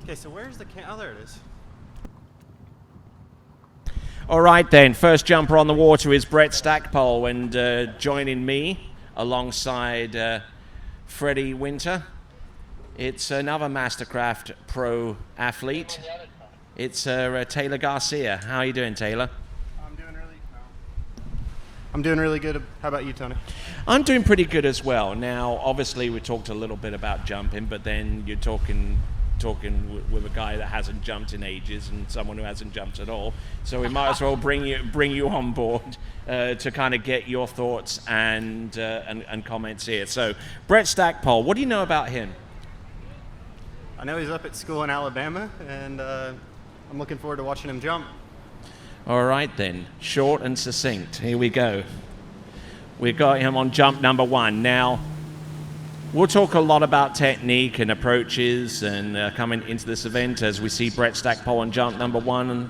Okay, so where's the oh, there it is. All right then, first jumper on the water is Brett Stackpole, and joining me alongside Freddie Winter, it's another MasterCraft pro athlete. It's Taylor Garcia. How are you doing, Taylor? I'm doing really good. How about you, Tony? I'm doing pretty good as well. Now, obviously, we talked a little bit about jumping, but then you're talking with a guy that hasn't jumped in ages and someone who hasn't jumped at all. So we might as well bring you on board to kind of get your thoughts and comments here. So, Brett Stackpole, what do you know about him? I know he's up at school in Alabama, and I'm looking forward to watching him jump. All right then, short and succinct. Here we go. We got him on jump number 1. Now, we'll talk a lot about technique and approaches and coming into this event as we see Brett Stackpole on jump number 1. And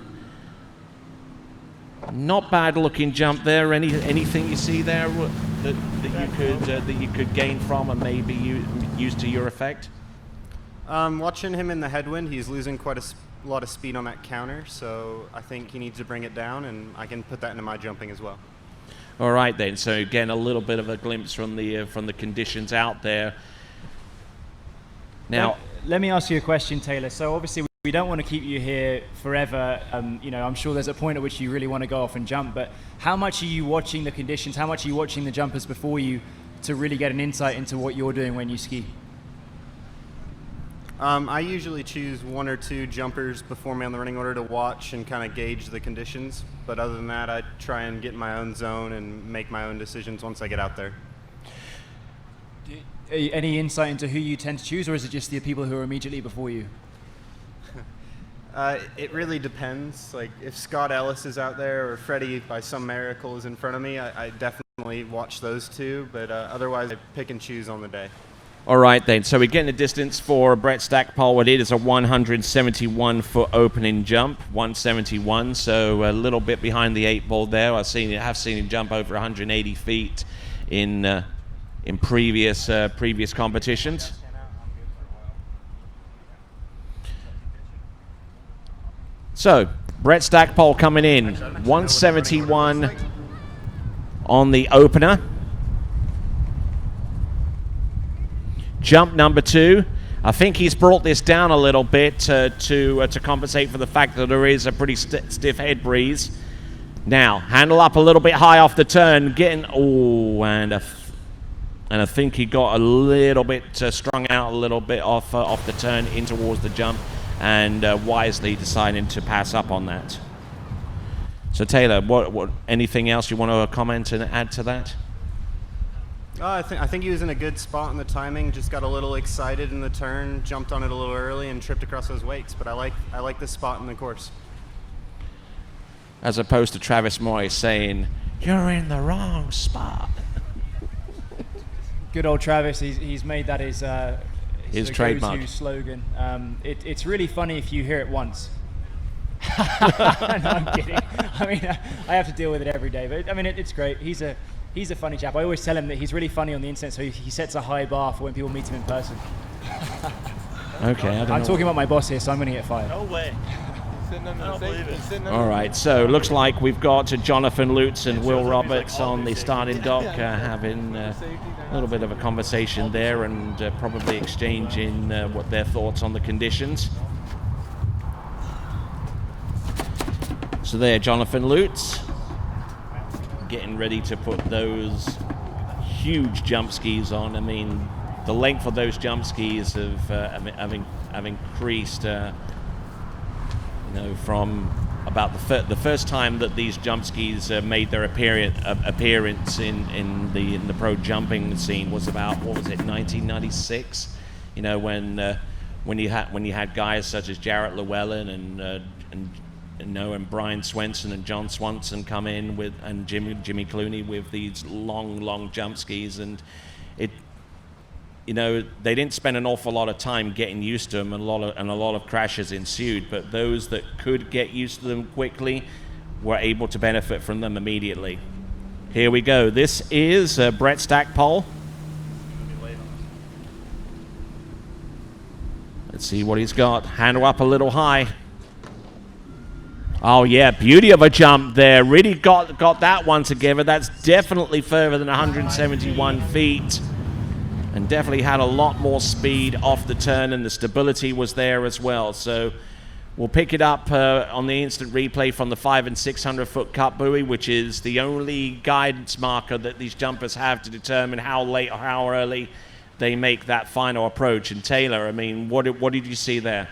not bad looking jump there. Anything you see there that you could gain from and maybe use to your effect? Watching him in the headwind, he's losing quite a lot of speed on that counter, so I think he needs to bring it down, and I can put that into my jumping as well. All right then. So again, a little bit of a glimpse from the conditions out there. Now, let me ask you a question, Taylor. So obviously, we don't want to keep you here forever. I'm sure there's a point at which you really want to go off and jump. But how much are you watching the conditions? How much are you watching the jumpers before you to really get an insight into what you're doing when you ski? I usually choose 1 or 2 jumpers before me on the running order to watch and kind of gauge the conditions. But other than that, I try and get in my own zone and make my own decisions once I get out there. Any insight into who you tend to choose, or is it just the people who are immediately before you? It really depends. Like if Scott Ellis is out there or Freddie by some miracle is in front of me, I definitely watch those 2. But otherwise, I pick and choose on the day. all right then, so we're getting a distance for Brett Stackpole. It is a 171-foot opening jump, 171, so a little bit behind the 8 ball there. I have seen him jump over 180 feet in previous competitions. So, Brett Stackpole coming in, 171 on the opener. Jump number 2. I think he's brought this down a little bit to compensate for the fact that there is a pretty stiff head breeze. Now, handle up a little bit high off the turn, and I think he got a little bit strung out a little bit off the turn in towards the jump, and wisely deciding to pass up on that. So Taylor, what anything else you want to comment and add to that? I think he was in a good spot in the timing. Just got a little excited in the turn, jumped on it a little early, and tripped across those wakes. But I like this spot in the course. As opposed to Travis Moy saying, "You're in the wrong spot." Good old Travis. He's made that his trademark slogan. It's really funny if you hear it once. No, I'm kidding. I mean, I have to deal with it every day. But I mean, it's great. He's a funny chap. I always tell him that he's really funny on the internet, so he sets a high bar for when people meet him in person. Okay, I'm talking about my boss here, so I'm going to get fired. No way. All right, so looks like we've got Jonathan Lutz and Will Roberts on the starting dock having a little bit of a conversation there and probably exchanging what their thoughts on the conditions. So there, Jonathan Lutz getting ready to put those huge jump skis on. I mean, the length of those jump skis have increased, from about the first time that these jump skis made their appearance in the pro jumping scene was about, 1996. When you had guys such as Jarrett Llewellyn and Brian Swenson and John Swanson come in with, and Jimmy Clooney with these long jump skis, and they didn't spend an awful lot of time getting used to them, and a lot of crashes ensued. But those that could get used to them quickly were able to benefit from them immediately. Here we go. This is Brett Stackpole. Let's see what he's got. Handle up a little high. Oh yeah, beauty of a jump there. Really got that one together. That's definitely further than 171 feet. And definitely had a lot more speed off the turn, and the stability was there as well. So we'll pick it up on the instant replay from the 500 and 600 foot cut buoy, which is the only guidance marker that these jumpers have to determine how late or how early they make that final approach. And Taylor, I mean, what did you see there?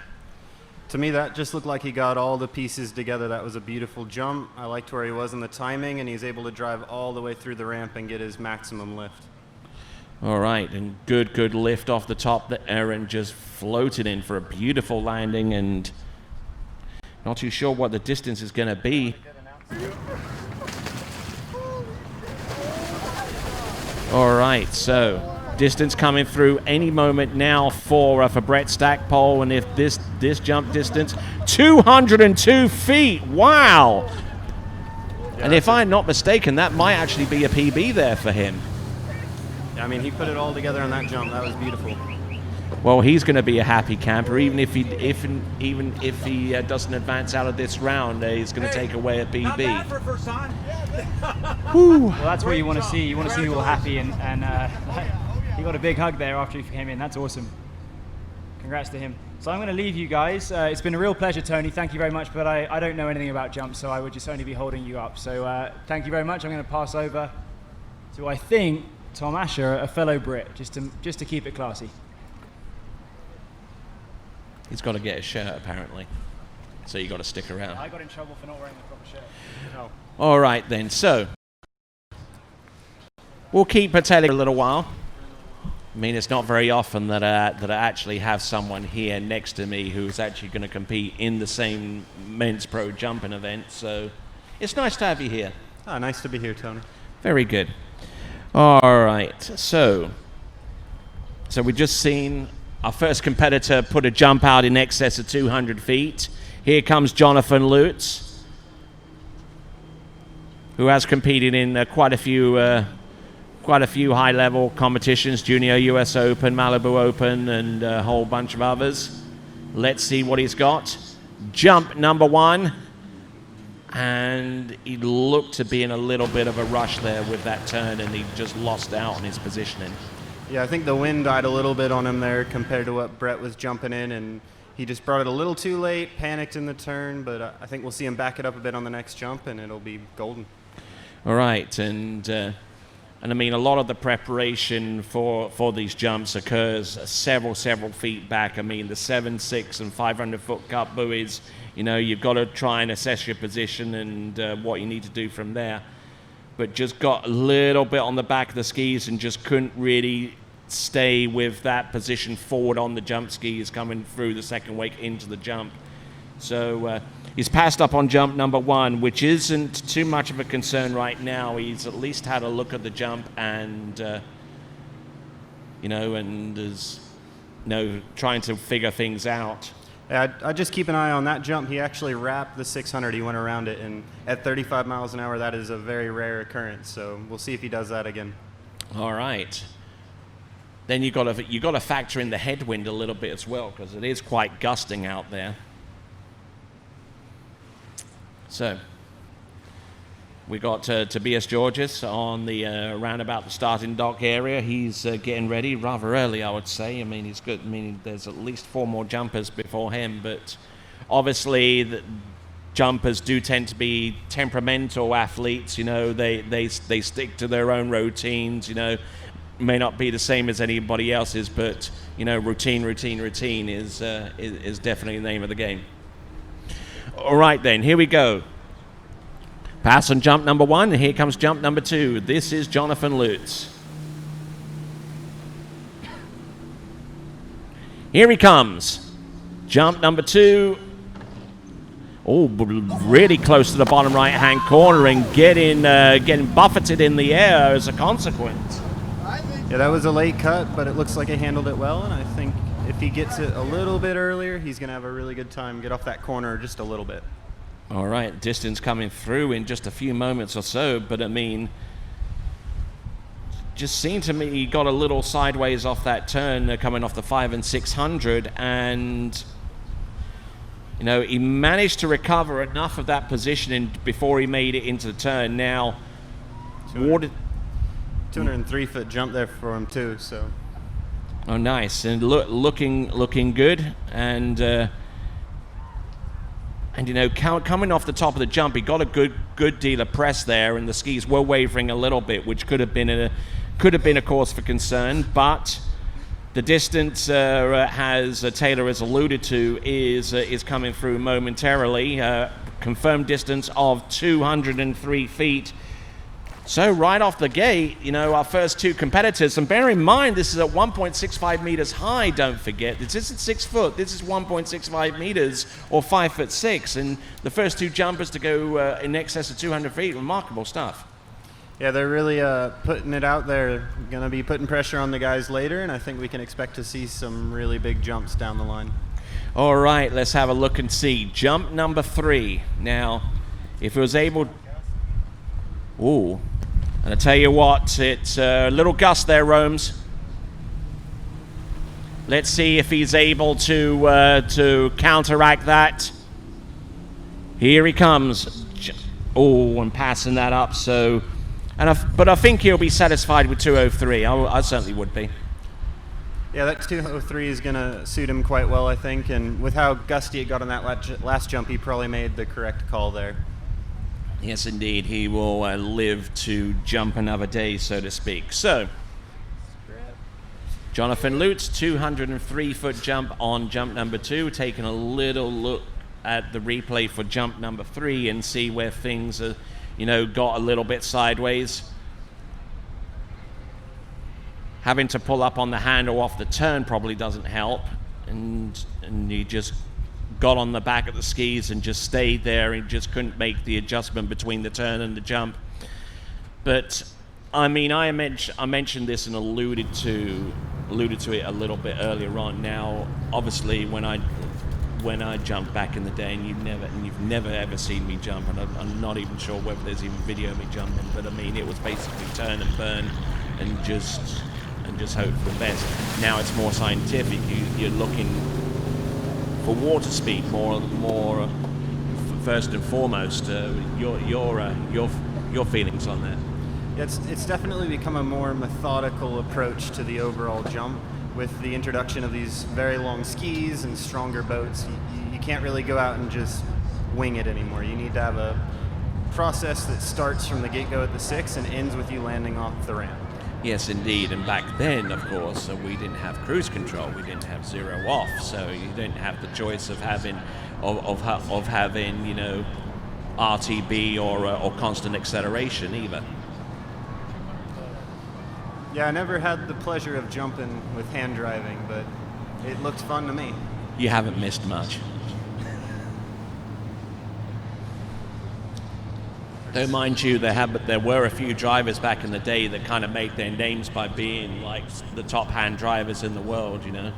To me, that just looked like he got all the pieces together. That was a beautiful jump. I liked where he was in the timing, and he's able to drive all the way through the ramp and get his maximum lift. All right, and good lift off the top that Aaron just floated in for a beautiful landing, and not too sure what the distance is going to be. All right, so distance coming through any moment now for Brett Stackpole, and if this jump distance, 202 feet, wow! Yeah, and if I'm not mistaken, that might actually be a PB there for him. I mean, he put it all together on that jump. That was beautiful. Well, he's going to be a happy camper, even if he doesn't advance out of this round. He's going to take away a PB. Not bad for first time. Well, that's what you want to see. You want to see people happy, and he got a big hug there after he came in. That's awesome. Congrats to him. So I'm going to leave you guys. It's been a real pleasure, Tony. Thank you very much. But I don't know anything about jumps, so I would just only be holding you up. So thank you very much. I'm going to pass over to, I think, Tom Asher, a fellow Brit, just to keep it classy. He's got to get a shirt, apparently. So you got to stick around. I got in trouble for not wearing the proper shirt. Oh. All right, then. So we'll keep Patelli a little while. I mean, it's not very often that I actually have someone here next to me who's actually going to compete in the same men's pro jumping event. So it's nice to have you here. Ah, nice to be here, Tony. Very good. All right, so we've just seen our first competitor put a jump out in excess of 200 feet. Here comes Jonathan Lutz, who has competed in quite a few high-level competitions: Junior US Open, Malibu Open, and a whole bunch of others. Let's see what he's got. Jump number one. And he looked to be in a little bit of a rush there with that turn, and he just lost out on his positioning. Yeah, I think the wind died a little bit on him there compared to what Brett was jumping in, and he just brought it a little too late, panicked in the turn, but I think we'll see him back it up a bit on the next jump, and it'll be golden. All right, and I mean, a lot of the preparation for these jumps occurs several feet back. I mean, the 7, 6, and 500-foot cut buoys, you've got to try and assess your position and what you need to do from there. But just got a little bit on the back of the skis and just couldn't really stay with that position forward on the jump skis coming through the second wake into the jump. So he's passed up on jump number one, which isn't too much of a concern right now. He's at least had a look at the jump and, and is, trying to figure things out. Yeah, I just keep an eye on that jump. He actually wrapped the 600. He went around it, and at 35 miles an hour, that is a very rare occurrence. So we'll see if he does that again. All right. Then you got to factor in the headwind a little bit as well, because it is quite gusting out there. So we got Tobias Georges on the around about the starting dock area. He's getting ready rather early, I would say. I mean, he's good. I mean, there's at least 4 more jumpers before him, but obviously jumpers do tend to be temperamental athletes. You know, they stick to their own routines. You know, may not be the same as anybody else's, but you know, routine is definitely the name of the game. All right, then, here we go. Pass on jump number 1, and here comes jump number 2. This is Jonathan Lutz. Here he comes. Jump number 2. Oh, really close to the bottom right-hand corner and getting buffeted in the air as a consequence. Yeah, that was a late cut, but it looks like he handled it well, and I think if he gets it a little bit earlier, he's going to have a really good time. Get off that corner just a little bit. All right, distance coming through in just a few moments or so, but I mean, just seemed to me he got a little sideways off that turn coming off the 5 and 600, and you know, he managed to recover enough of that positioning before he made it into the turn. Now, 203-foot jump there for him too. So. Oh, nice, and looking good, and you know, coming off the top of the jump, he got a good deal of press there, and the skis were wavering a little bit, which could have been a cause for concern. But the distance, as Taylor has alluded to, is coming through momentarily. Confirmed distance of 203 feet. So right off the gate, you know, our first 2 competitors, and bear in mind this is at 1.65 meters high, don't forget. This isn't 6 foot, this is 1.65 meters or 5'6", and the first 2 jumpers to go in excess of 200 feet, remarkable stuff. Yeah, they're really putting it out there. Going to be putting pressure on the guys later, and I think we can expect to see some really big jumps down the line. All right, let's have a look and see. Jump number 3. Now, if it was able... Ooh. And I tell you what, it's a little gust there, Romes. Let's see if he's able to counteract that. Here he comes. Oh, and passing that up. So, but I think he'll be satisfied with 203. I certainly would be. Yeah, that 203 is going to suit him quite well, I think. And with how gusty it got on that last jump, he probably made the correct call there. Yes, indeed. He will live to jump another day, so to speak. So, Jonathan Lutz, 203-foot jump on jump number 2. Taking a little look at the replay for jump number 3 and see where things are, you know, got a little bit sideways. Having to pull up on the handle off the turn probably doesn't help, and he just got on the back of the skis and just stayed there and just couldn't make the adjustment between the turn and the jump. But I mean, I mentioned this and alluded to it a little bit earlier on. Now, obviously, when I jumped back in the day, and you've never ever seen me jump, and I'm not even sure whether there's even video of me jumping. But I mean, it was basically turn and burn, and just hope for the best. Now it's more scientific. You're looking for water speed more first and foremost. Your feelings on that? Yeah, it's definitely become a more methodical approach to the overall jump with the introduction of these very long skis and stronger boats. You can't really go out and just wing it anymore. You need to have a process that starts from the get-go at the 6 and ends with you landing off the ramp. Yes, indeed. And back then, of course, we didn't have cruise control. We didn't have zero off, so you didn't have the choice of having, you know, RTB or constant acceleration either. Yeah, I never had the pleasure of jumping with hand driving, but it looked fun to me. You haven't missed much. Though, mind you, there were a few drivers back in the day that kind of made their names by being like the top hand drivers in the world, you know?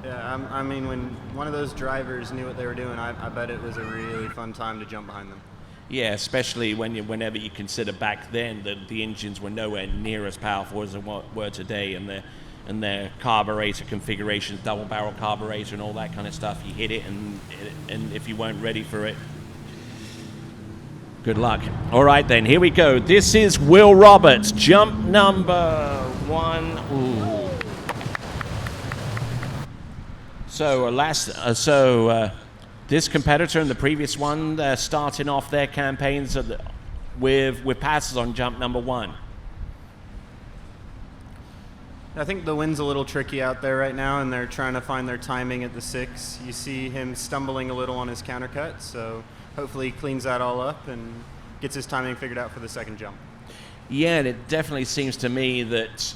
Yeah, I mean, when one of those drivers knew what they were doing, I bet it was a really fun time to jump behind them. Yeah, especially whenever you consider back then that the engines were nowhere near as powerful as they were today, and their carburetor configurations, double barrel carburetor and all that kind of stuff. You hit it, and if you weren't ready for it, good luck. All right, then, here we go. This is Will Roberts, jump number 1. Ooh. this competitor and the previous one starting off their campaigns with passes on jump number 1. I think the wind's a little tricky out there right now, and they're trying to find their timing at the 6. You see him stumbling a little on his countercut, so hopefully he cleans that all up and gets his timing figured out for the second jump. Yeah, and it definitely seems to me that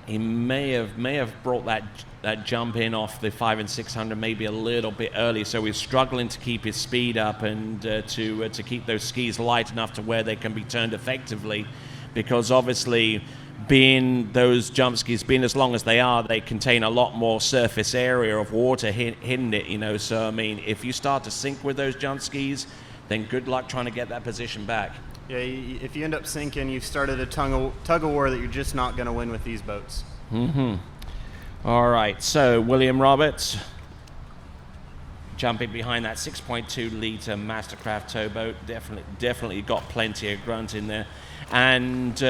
he may have brought that jump in off the 5 and 600 maybe a little bit early, so he's struggling to keep his speed up and to keep those skis light enough to where they can be turned effectively, because obviously being those jump skis, being as long as they are, they contain a lot more surface area of water hitting it, you know. So I mean, if you start to sink with those jump skis, then good luck trying to get that position back. Yeah, if you end up sinking, you've started a tug of war that you're just not going to win with these boats. All right, so William Roberts jumping behind that 6.2 liter MasterCraft towboat, definitely got plenty of grunt in there, and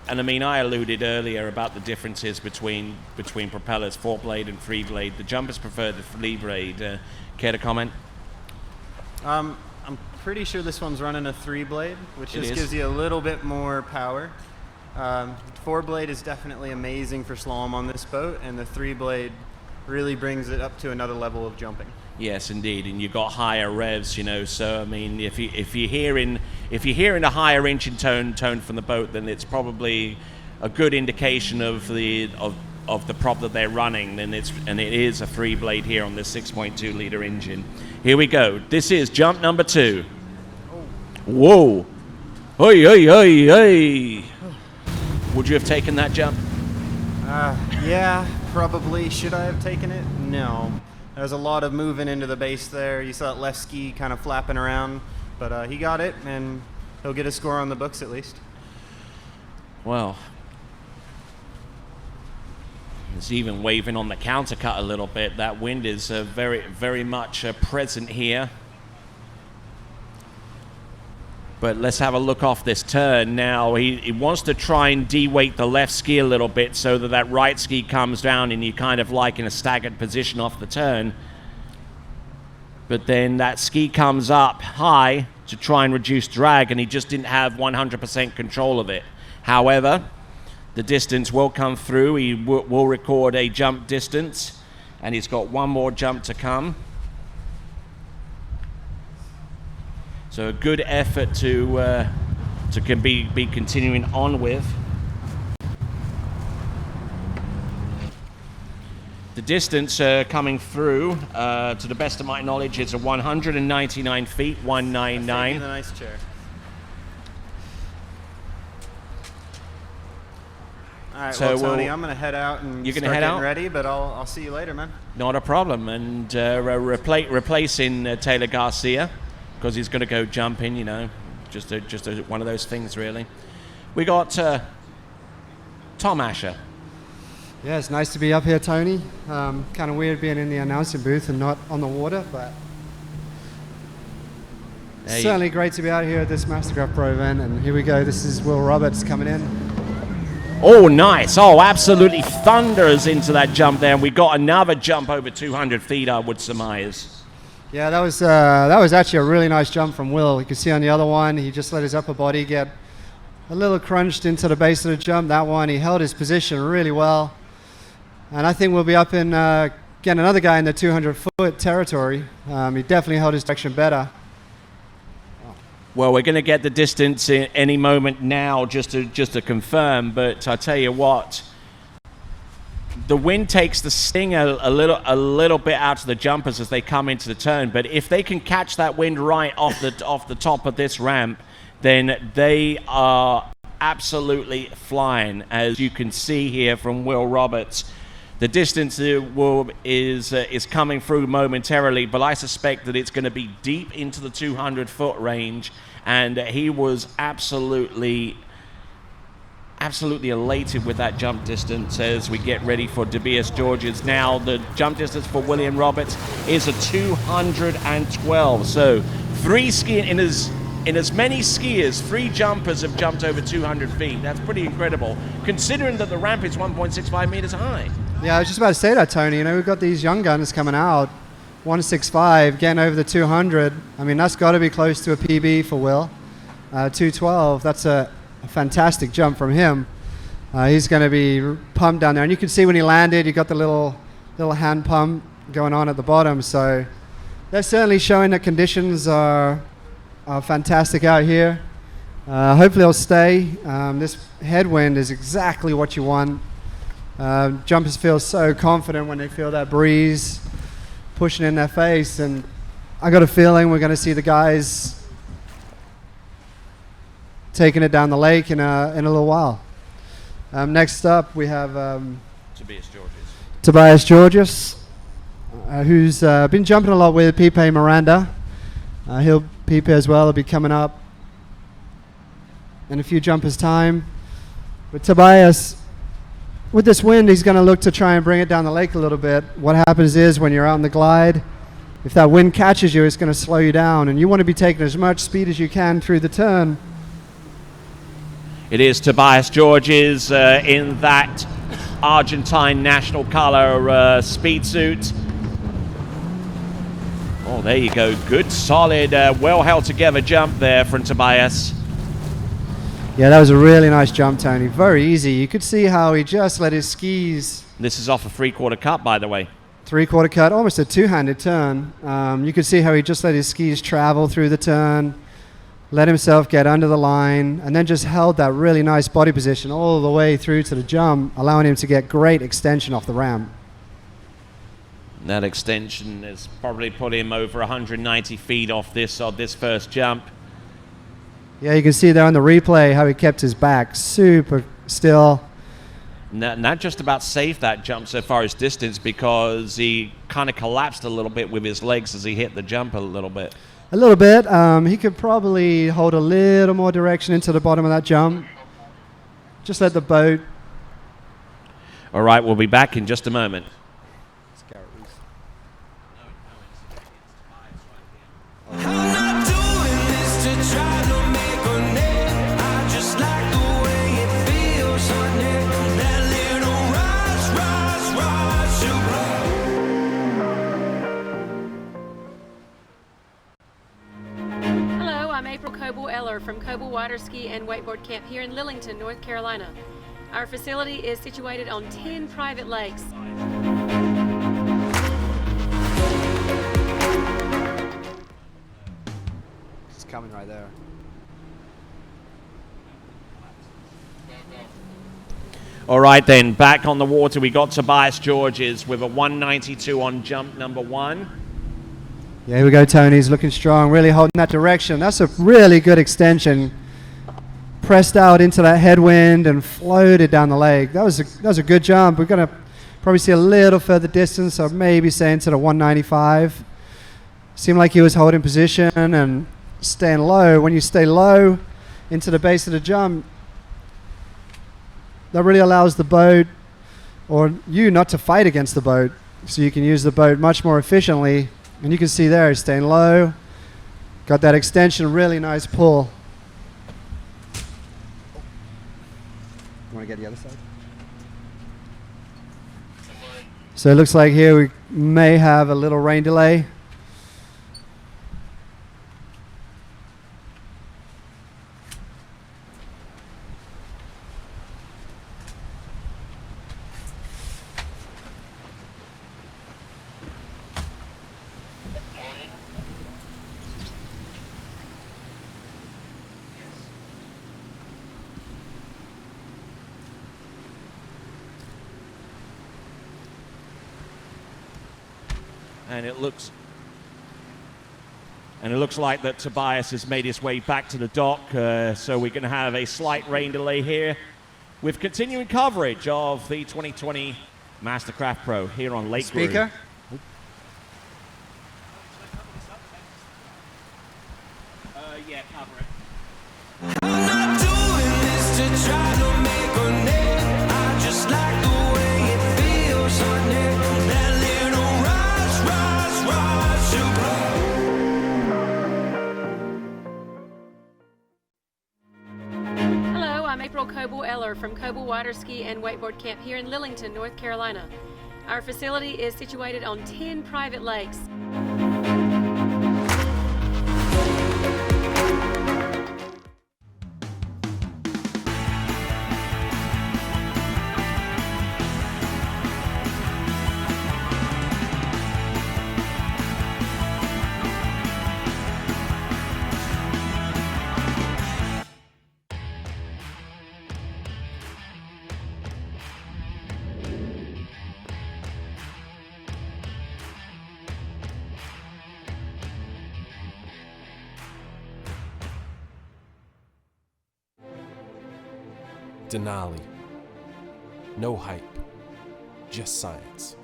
I mean, I alluded earlier about the differences between propellers, 4-blade and 3-blade. The jumpers prefer the 3-blade. Care to comment? I'm pretty sure this one's running a 3-blade, which just is. gives you a little bit more power. 4-blade is definitely amazing for slalom on this boat, and the 3-blade really brings it up to another level of jumping. Yes, indeed, and you've got higher revs, you know. So I mean, if you're hearing a higher engine tone from the boat, then it's probably a good indication of the prop that they're running. And it is a 3-blade here on this 6.2 liter engine. Here we go. This is jump number 2. Whoa! Hey, hey, hey, hey! Would you have taken that jump? Yeah, probably. Should I have taken it? No. There's a lot of moving into the base there. You saw that left ski kind of flapping around, but he got it, and he'll get a score on the books at least. Well, it's even waving on the countercut a little bit. That wind is very, very much present here. But let's have a look off this turn now. He wants to try and de-weight the left ski a little bit so that right ski comes down and you're kind of like in a staggered position off the turn. But then that ski comes up high to try and reduce drag, and he just didn't have 100% control of it. However, the distance will come through. He will record a jump distance, and he's got one more jump to come. So a good effort to be continuing on with. The distance coming through, to the best of my knowledge, is 199 feet, 199. Taking the nice chair. All right, So well, Tony, I'm going to head out and You're gonna start head getting out? ready, but I'll see you later, man. Not a problem. And replacing Taylor Garcia, because he's going to go jumping, you know, just one of those things, really. We got Tom Asher. Yeah, it's nice to be up here, Tony. Kind of weird being in the announcing booth and not on the water, but Hey. certainly great to be out here at this MasterCraft Pro event. And here we go. This is Will Roberts coming in. Oh, nice. Oh, absolutely thunders into that jump there. And we got another jump over 200 feet, I would surmise. Yeah, that was actually a really nice jump from Will. You can see on the other one, he just let his upper body get a little crunched into the base of the jump. That one, he held his position really well. And I think we'll be up in getting another guy in the 200-foot territory. He definitely held his direction better. Well, we're going to get the distance in any moment now, just to confirm. But I tell you what, the wind takes the sting a little bit out of the jumpers as they come into the turn. But if they can catch that wind right off the top of this ramp, then they are absolutely flying. As you can see here from Will Roberts, the distance is coming through momentarily, but I suspect that it's going to be deep into the 200-foot range, and he was absolutely elated with that jump distance as we get ready for Tobias Georges. Now the jump distance for William Roberts is a 212. So in as many skiers, 3 jumpers have jumped over 200 feet. That's pretty incredible, considering that the ramp is 1.65 meters high. Yeah, I was just about to say that, Tony. You know, we've got these young guns coming out. 165, getting over the 200. I mean, that's got to be close to a PB for Will. 212, that's a fantastic jump from him. He's going to be pumped down there. And you can see when he landed, you got the little hand pump going on at the bottom. So they're certainly showing that conditions are fantastic out here. Hopefully it'll stay. This headwind is exactly what you want. Jumpers feel so confident when they feel that breeze pushing in their face, and I got a feeling we're going to see the guys taking it down the lake in a little while. Next up, we have Tobias Georges, who's been jumping a lot with Pipe Miranda. Pipe as well will be coming up in a few jumpers' time. But Tobias, with this wind, he's going to look to try and bring it down the lake a little bit. What happens is when you're out in the glide, if that wind catches you, it's going to slow you down, and you want to be taking as much speed as you can through the turn. It is Tobias Georges in that Argentine national color speed suit. Oh, there you go. Good, solid, well held together jump there from Tobias. Yeah, that was a really nice jump, Tony. Very easy. You could see how he just let his skis... This is off a three-quarter cut, by the way. Three-quarter cut, almost a two-handed turn. You could see how he just let his skis travel through the turn, let himself get under the line, and then just held that really nice body position all the way through to the jump, allowing him to get great extension off the ramp. That extension has probably put him over 190 feet off this first jump. Yeah, you can see there on the replay how he kept his back super still. Not just about saved that jump so far as distance, because he kind of collapsed a little bit with his legs as he hit the jump a little bit. A little bit. He could probably hold a little more direction into the bottom of that jump. Just let the boat. All right, we'll be back in just a moment. From Coble Water Ski and Wakeboard Camp here in Lillington, North Carolina. Our facility is situated on 10 private lakes. It's coming right there. All right then, back on the water we got Tobias Georges with a 192 on jump number 1. Yeah, here we go, Tony. He's looking strong, really holding that direction. That's a really good extension. Pressed out into that headwind and floated down the lake. That was a good jump. We're going to probably see a little further distance, so maybe say into the 195. Seemed like he was holding position and staying low. When you stay low into the base of the jump, that really allows the boat or you not to fight against the boat, so you can use the boat much more efficiently. And you can see there, he's staying low. Got that extension, really nice pull. You want to get the other side? So it looks like here we may have a little rain delay. And it looks like that Tobias has made his way back to the dock, so we're going to have a slight rain delay here with continuing coverage of the 2020 MasterCraft Pro here on Lake Speaker? Groove. Yeah, cover it. I'm not doing this to try to make a name. I just like the way it feels on it. That little rush you blow. Hello, I'm April Coble Eller from Coble Water Ski and Wakeboard Camp here in Lillington, North Carolina. Our facility is situated on 10 private lakes. Denali. No hype, just science.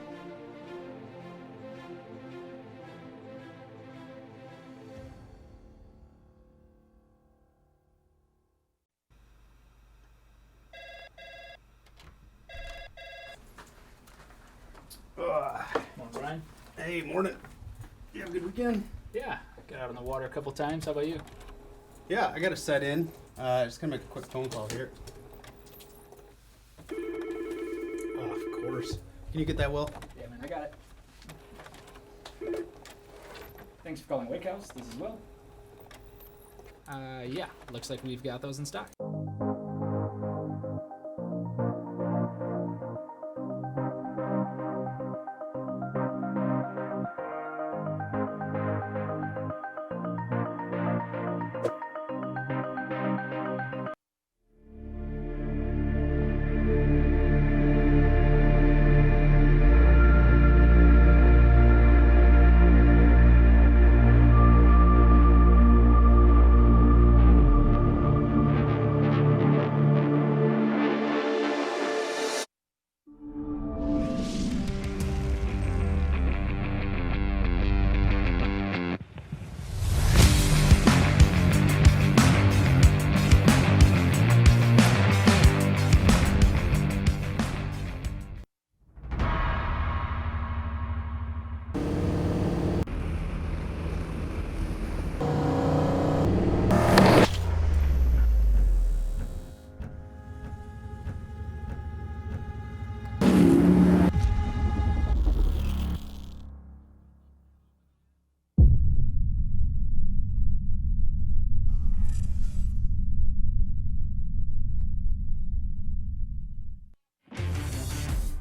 Morning, Brian. Hey, morning. You have a good weekend? Yeah, got out on the water a couple times. How about you? Yeah, I got to set in. Just gonna make a quick phone call here. Oh, of course. Can you get that, Will? Yeah, man, I got it. Thanks for calling Wake House. This is Will. Yeah, looks like we've got those in stock.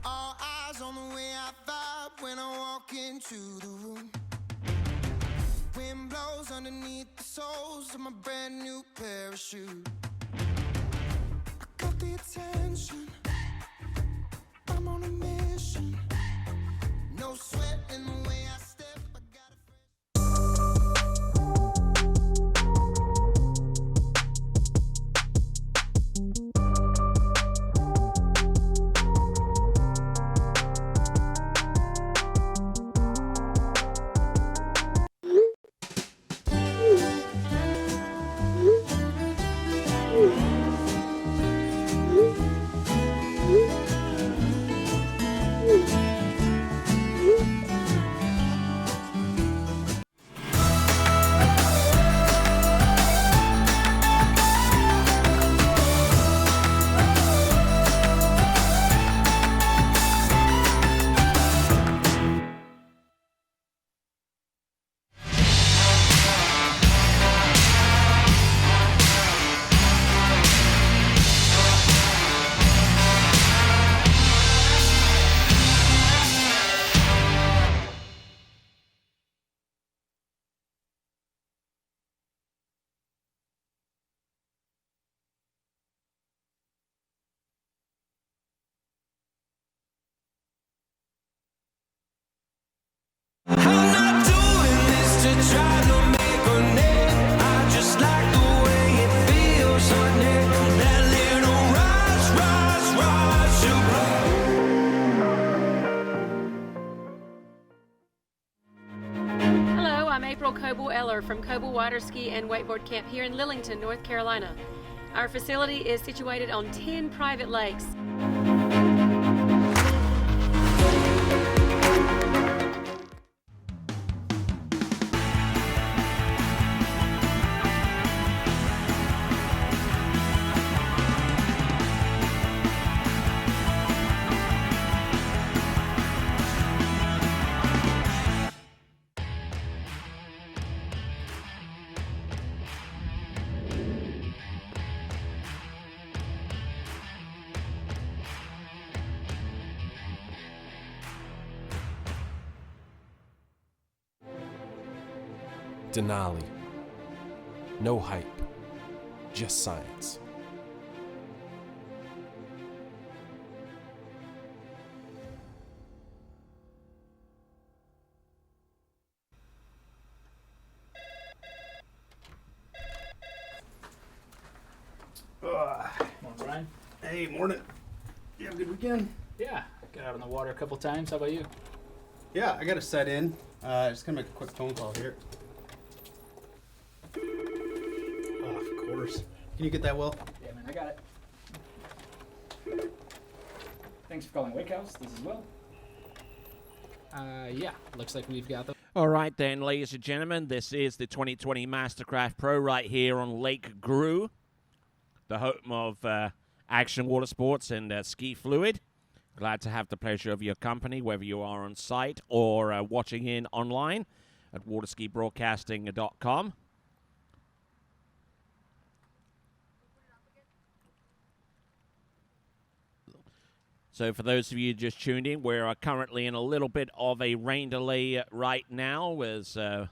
All eyes on the way I vibe when I walk into the room. Wind blows underneath the soles of my brand new pair of shoes. I got the attention. I'm on a mission. No sweat in the way I step. I got a fresh. I'm not doing this to try to make a name. I just like the way it feels under that little rush, rush, rush. Hello, I'm April Coble Eller from Coble Water Ski and Wakeboard Camp here in Lillington, North Carolina. Our facility is situated on 10 private lakes. Denali. No hype, just science. Morning, Brian. Hey, morning. You have a good weekend? Yeah, got out on the water a couple times. How about you? Yeah, I got to set in. Just gonna make a quick phone call here. Oh, of course. Can you get that, Will? Yeah, man, I got it. Thanks for calling Wake House. This is Will. Yeah, looks like we've got the. All right, then, ladies and gentlemen, this is the 2020 MasterCraft Pro right here on Lake Gru, the home of action water sports and ski fluid. Glad to have the pleasure of your company, whether you are on site or watching in online at waterskibroadcasting.com. So for those of you just tuned in, we're currently in a little bit of a rain delay right now as to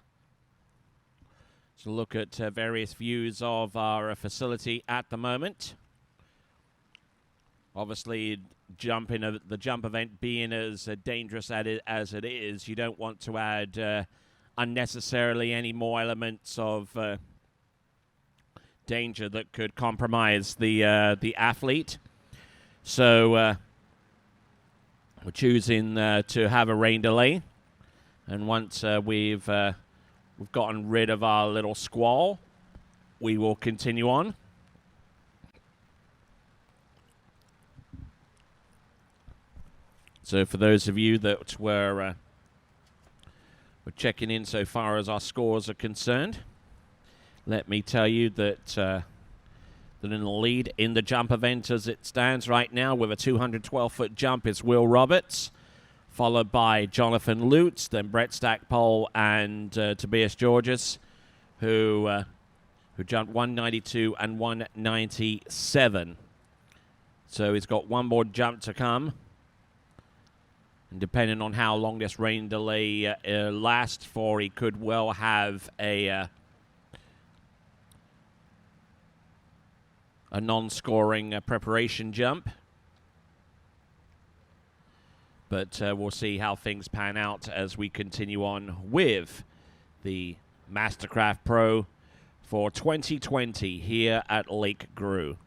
look at various views of our facility at the moment. Obviously, the jump event being as dangerous as it is, you don't want to add unnecessarily any more elements of danger that could compromise the athlete. So we're choosing to have a rain delay, and once we've gotten rid of our little squall, we will continue on. So for those of you that were checking in so far as our scores are concerned, let me tell you that that in the lead in the jump event as it stands right now with a 212-foot jump is Will Roberts, followed by Jonathan Lutz, then Brett Stackpole and Tobias Georges, who jumped 192 and 197. So he's got one more jump to come. And depending on how long this rain delay lasts for, he could well have a non-scoring preparation jump. But we'll see how things pan out as we continue on with the MasterCraft Pro for 2020 here at Lake Gru.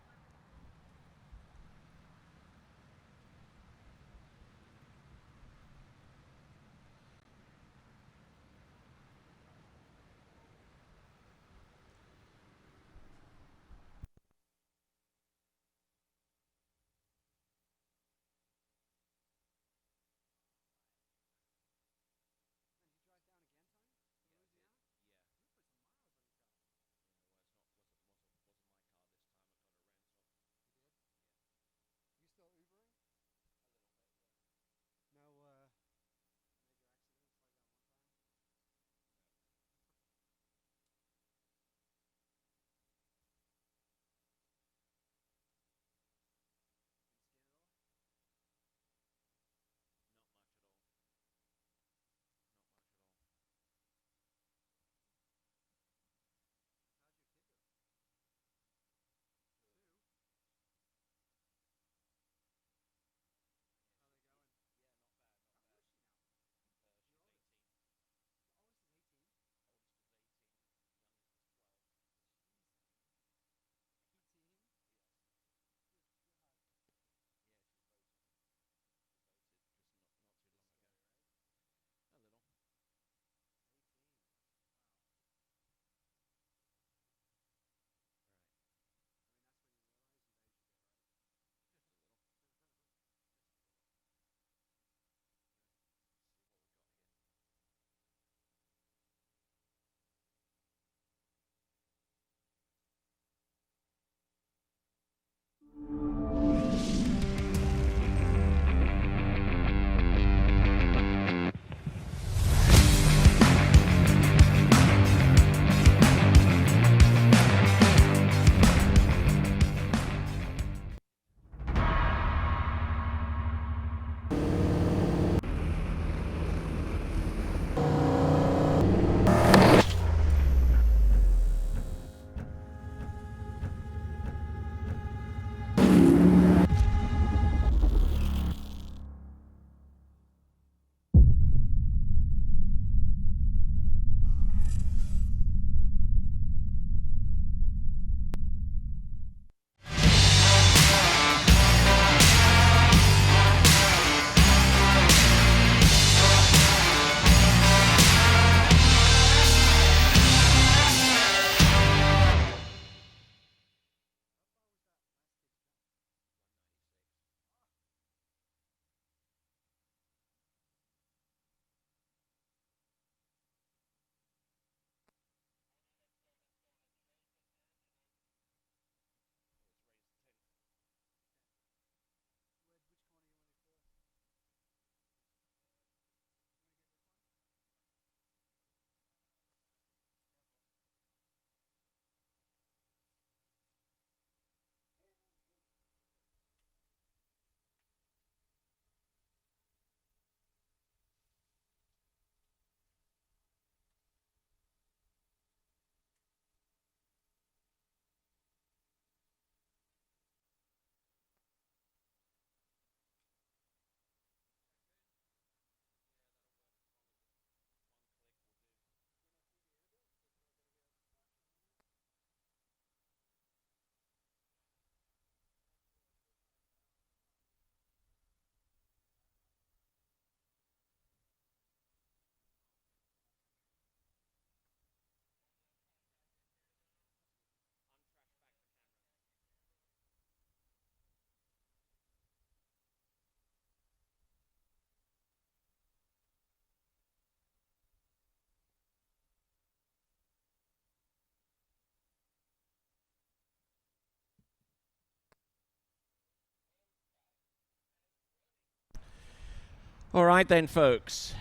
All right then, folks.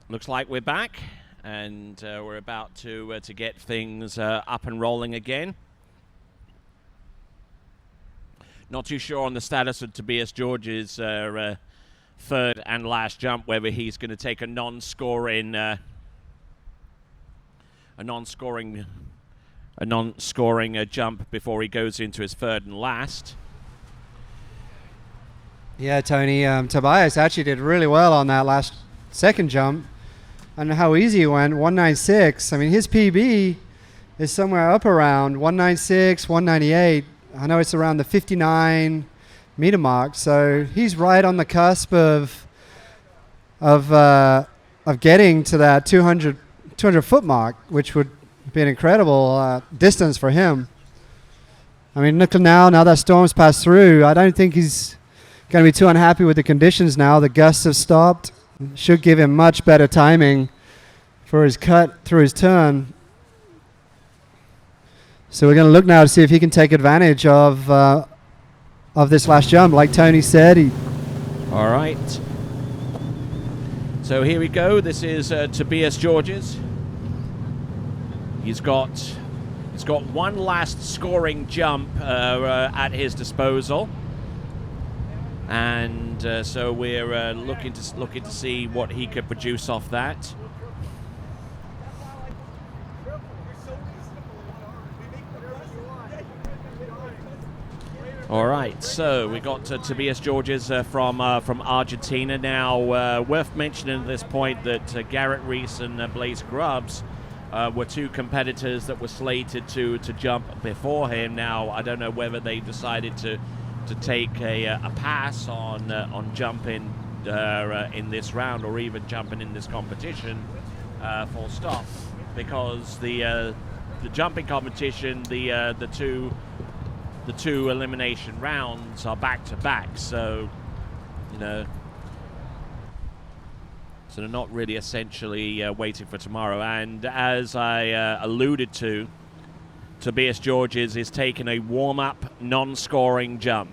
Looks like we're back, and we're about to get things up and rolling again. Not too sure on the status of Tobias George's third and last jump, whether he's going to take a non-scoring jump before he goes into his third and last. Yeah, Tony. Tobias actually did really well on that second jump. I don't know how easy he went. 196. I mean, his PB is somewhere up around 196, 198. I know it's around the 59 meter mark. So he's right on the cusp of getting to that 200 foot mark, which would be an incredible distance for him. I mean, look now that storm's passed through, I don't think he's going to be too unhappy with the conditions now. The gusts have stopped. Should give him much better timing for his cut through his turn. So we're going to look now to see if he can take advantage of this last jump. Like Tony said, All right. So here we go. This is Tobias George's. He's got one last scoring jump at his disposal, and so we're looking to see what he could produce off that. All right, so we got Tobias George's from Argentina. Now, worth mentioning at this point that Garrett Reese and Blaze Grubbs were two competitors that were slated to jump before him. Now, I don't know whether they decided to take a pass on jumping in this round, or even jumping in this competition full stop, because the jumping competition, the two elimination rounds are back to back, so so they're not really essentially waiting for tomorrow. And as I alluded to, Tobias George's is taking a warm-up, non-scoring jump.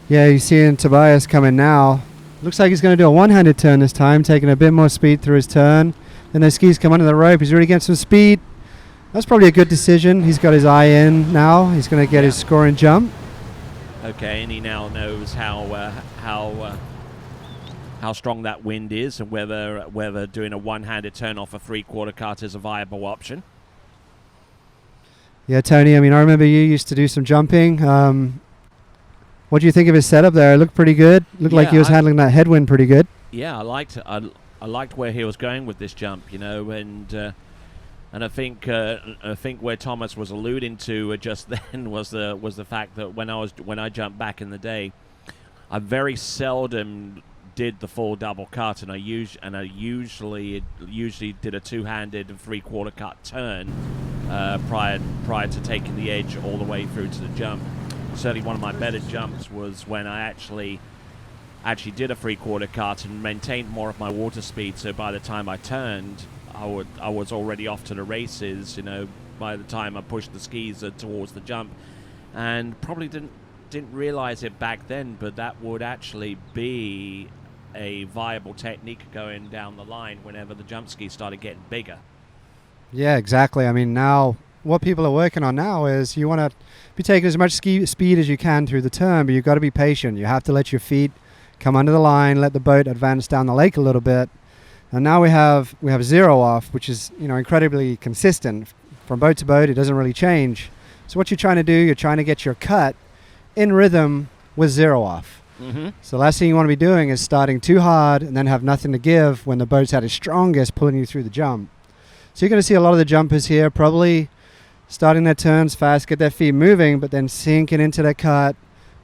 yeah, you're seeing Tobias coming now. Looks like he's going to do a one-handed turn this time, taking a bit more speed through his turn. Then those skis come under the rope. He's really getting some speed. That's probably a good decision. He's got his eye in now. He's going to get his scoring jump. Okay, and he now knows how strong that wind is, and whether doing a one-handed turn off a three-quarter cart is a viable option. Yeah, Tony, I mean, I remember you used to do some jumping. What do you think of his setup there? It looked pretty good. Looked like he was handling that headwind pretty good. Yeah, I liked where he was going with this jump, and I think where Thomas was alluding to just then was the fact that when I jumped back in the day, I very seldom did the full double cut, and I usually did a two-handed and three-quarter cut turn prior to taking the edge all the way through to the jump. Certainly, one of my better jumps was when I actually did a three-quarter cut and maintained more of my water speed. So by the time I turned, I was already off to the races, by the time I pushed the skis towards the jump, and probably didn't realize it back then, but that would actually be a viable technique going down the line whenever the jump skis started getting bigger. Yeah, exactly. I mean, now what people are working on now is you want to be taking as much speed as you can through the turn, but you've got to be patient. You have to let your feet come under the line, let the boat advance down the lake a little bit. And now we have zero off, which is incredibly consistent from boat to boat. It doesn't really change. So what you're trying to do, you're trying to get your cut in rhythm with zero off. Mm-hmm. So the last thing you want to be doing is starting too hard and then have nothing to give when the boat's at its strongest, pulling you through the jump. So you're going to see a lot of the jumpers here probably starting their turns fast, get their feet moving, but then sinking into their cut,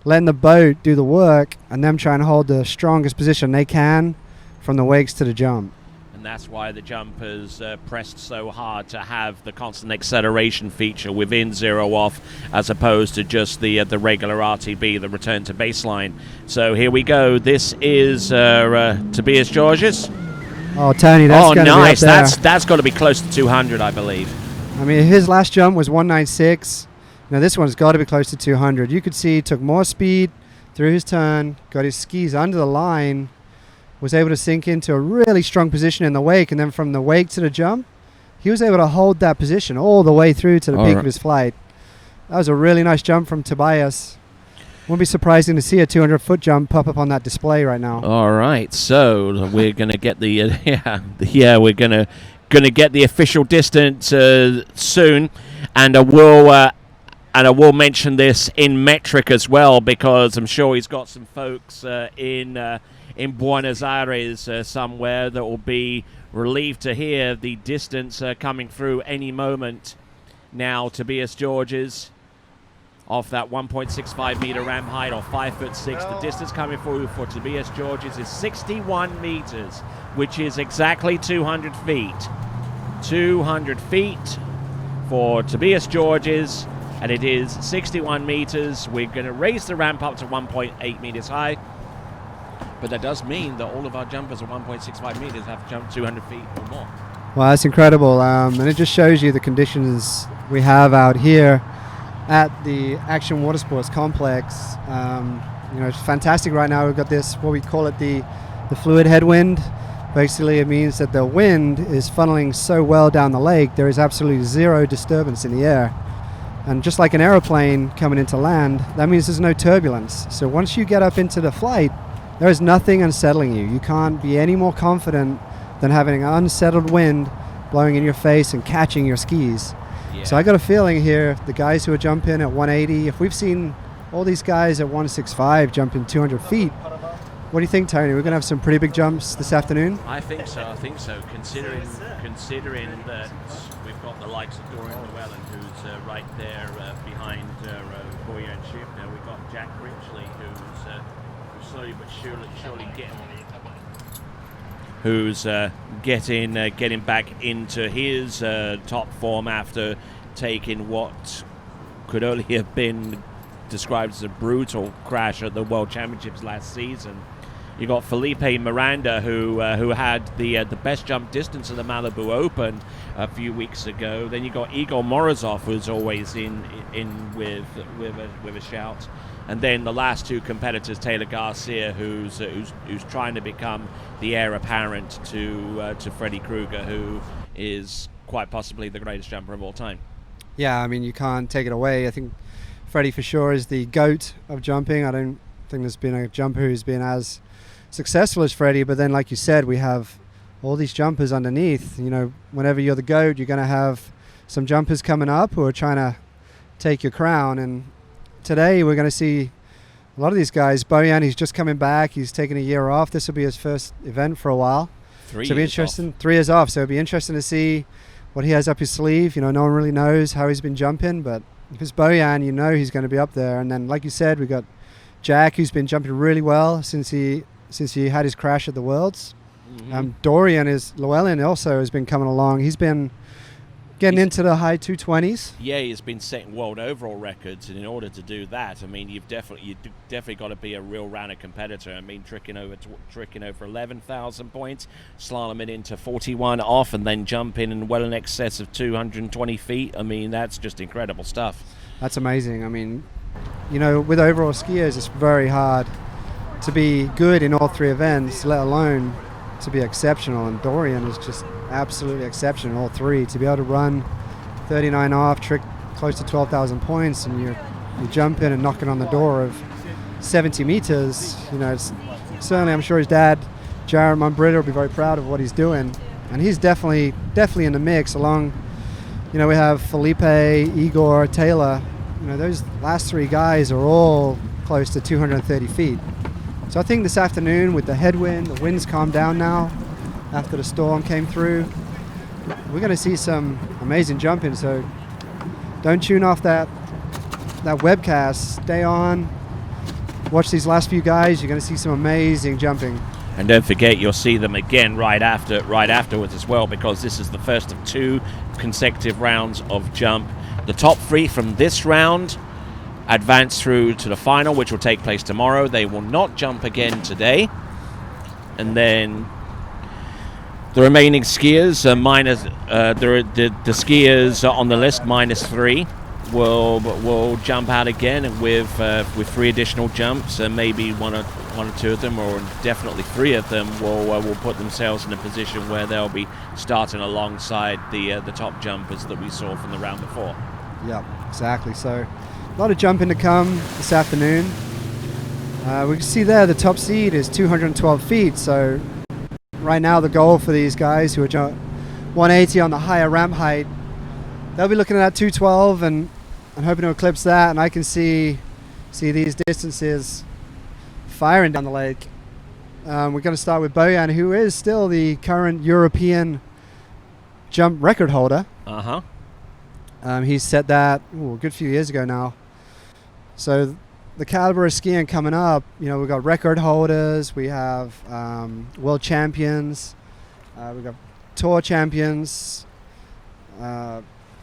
letting the boat do the work, and them trying to hold the strongest position they can from the wakes to the jump. And that's why the jumpers pressed so hard to have the constant acceleration feature within zero off, as opposed to just the regular RTB, the return to baseline. So here we go. This is Tobias George's. Oh, Tony, that's going to nice. be up there. That's got to be close to 200, I believe. I mean, his last jump was 196. Now this one's got to be close to 200. You could see he took more speed through his turn, got his skis under the line, was able to sink into a really strong position in the wake, and then from the wake to the jump, he was able to hold that position all the way through to the peak of his flight. That was a really nice jump from Tobias. Wouldn't be surprising to see a 200-foot jump pop up on that display right now. All right, so we're gonna get the we're gonna get the official distance soon, and I will mention this in metric as well, because I'm sure he's got some folks in Buenos Aires somewhere that will be relieved to hear the distance coming through any moment. Now Tobias Georges off that 1.65 meter ramp height, or 5'6". The distance coming through for Tobias Georges is 61 meters, which is exactly 200 feet. 200 feet for Tobias Georges, and it is 61 meters. We're going to raise the ramp up to 1.8 meters high, but that does mean that all of our jumpers at 1.65 meters have to jump 200 feet or more. Well, that's incredible, and it just shows you the conditions we have out here at the Action Water Sports Complex. It's fantastic right now. We've got this, what we call it, the fluid headwind. Basically, it means that the wind is funneling so well down the lake, there is absolutely zero disturbance in the air. And just like an aeroplane coming into land, that means there's no turbulence. So once you get up into the flight, there is nothing unsettling you. You can't be any more confident than having an unsettled wind blowing in your face and catching your skis. Yeah. So I got a feeling here, the guys who are jumping at 180, if we've seen all these guys at 165 jumping 200 feet, what do you think, Tony? We're going to have some pretty big jumps this afternoon? I think so. Considering that we've got the likes of Dorian Llewellyn, who's right there behind Boyer and Ship. Now we've got Jack Ritchley, who's slowly but surely getting back into his top form after taking what could only have been described as a brutal crash at the World Championships last season. You got Felipe Miranda, who had the best jump distance at the Malibu Open a few weeks ago. Then you got Igor Morozov, who's always in with a shout. And then the last two competitors, Taylor Garcia, who's trying to become the heir apparent to Freddy Krueger, who is quite possibly the greatest jumper of all time. Yeah, I mean, you can't take it away. I think Freddy for sure is the GOAT of jumping. I don't think there's been a jumper who's been as successful as Freddy, but then like you said, we have all these jumpers underneath. Whenever you're the GOAT, you're going to have some jumpers coming up who are trying to take your crown, and today we're going to see a lot of these guys. Bojan, he's just coming back. He's taking a year off. This will be his first event for a while. 3 years it'll be interesting. Off. 3 years off. So it'll be interesting to see what he has up his sleeve. No one really knows how he's been jumping, but if it's Bojan, he's going to be up there. And then, like you said, we got Jack, who's been jumping really well since he had his crash at the Worlds. Mm-hmm. Dorian Llewellyn also has been coming along. He's been getting into the high 220s. Yeah, he's been setting world overall records, and in order to do that, I mean, you've definitely got to be a real rounded competitor. I mean, tricking over 11,000 points, slaloming into 41 off, and then jumping well in excess of 220 feet. I mean, that's just incredible stuff. That's amazing. I mean, with overall skiers, it's very hard to be good in all three events, let alone to be exceptional. And Dorian is just absolutely exceptional in all three. To be able to run 39 off, trick close to 12,000 points, and you jump in and knocking on the door of 70 meters. It's certainly, I'm sure his dad, Jared Mombrita, will be very proud of what he's doing, and he's definitely in the mix. Along, we have Felipe, Igor, Taylor. Those last three guys are all close to 230 feet. So I think this afternoon, with the headwind, the wind's calmed down now after the storm came through, we're going to see some amazing jumping. So don't tune off that webcast. Stay on. Watch these last few guys. You're going to see some amazing jumping. And don't forget, you'll see them again right afterwards as well, because this is the first of 2 consecutive rounds of jump. The top 3 from this round advance through to the final, which will take place tomorrow. They will not jump again today. And then the remaining skiers are minus the skiers on the list -3. will jump out again with 3 additional jumps, and maybe one or two of them, or definitely 3 of them, will put themselves in a position where they'll be starting alongside the top jumpers that we saw from the round before. Yeah, exactly. So a lot of jumping to come this afternoon. We can see there the top seed is 212 feet. So right now the goal for these guys who are 180 on the higher ramp height, they'll be looking at that 212 and hoping to eclipse that. And I can see these distances firing down the lake. We're going to start with Bojan, who is still the current European jump record holder. He set that a good few years ago now. So the caliber of skiing coming up, we've got record holders, we have world champions, we've got tour champions.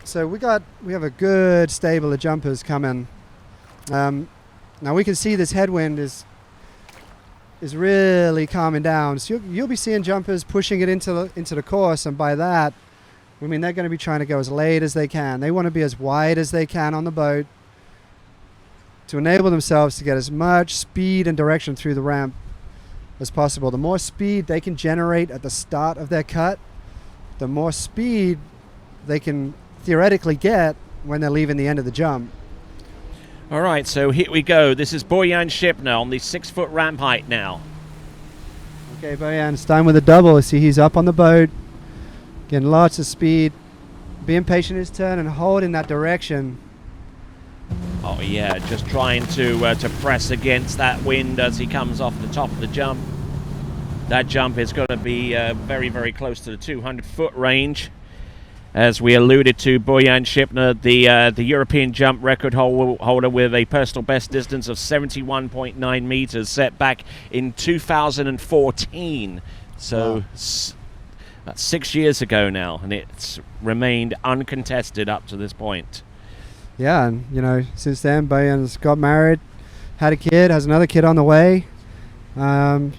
So we have a good stable of jumpers coming. Now we can see this headwind is really calming down. So you'll be seeing jumpers pushing it into the course, and by that, I mean they're going to be trying to go as late as they can. They want to be as wide as they can on the boat to enable themselves to get as much speed and direction through the ramp as possible. The more speed they can generate at the start of their cut, the more speed they can theoretically get when they're leaving the end of the jump. All right, so here we go. This is Bojan Šipner on the 6-foot ramp height now. Okay, Bojan, it's time with a double. See, he's up on the boat, getting lots of speed, being patient his turn and holding that direction. Oh yeah, just trying to press against that wind as he comes off the top of the jump. That jump is going to be very, very close to the 200-foot range. As we alluded to, Bojan Šipner, the European jump record holder with a personal best distance of 71.9 meters, set back in 2014. So wow. That's 6 years ago now, and it's remained uncontested up to this point. Yeah, and since then, Bojan's got married, had a kid, has another kid on the way. And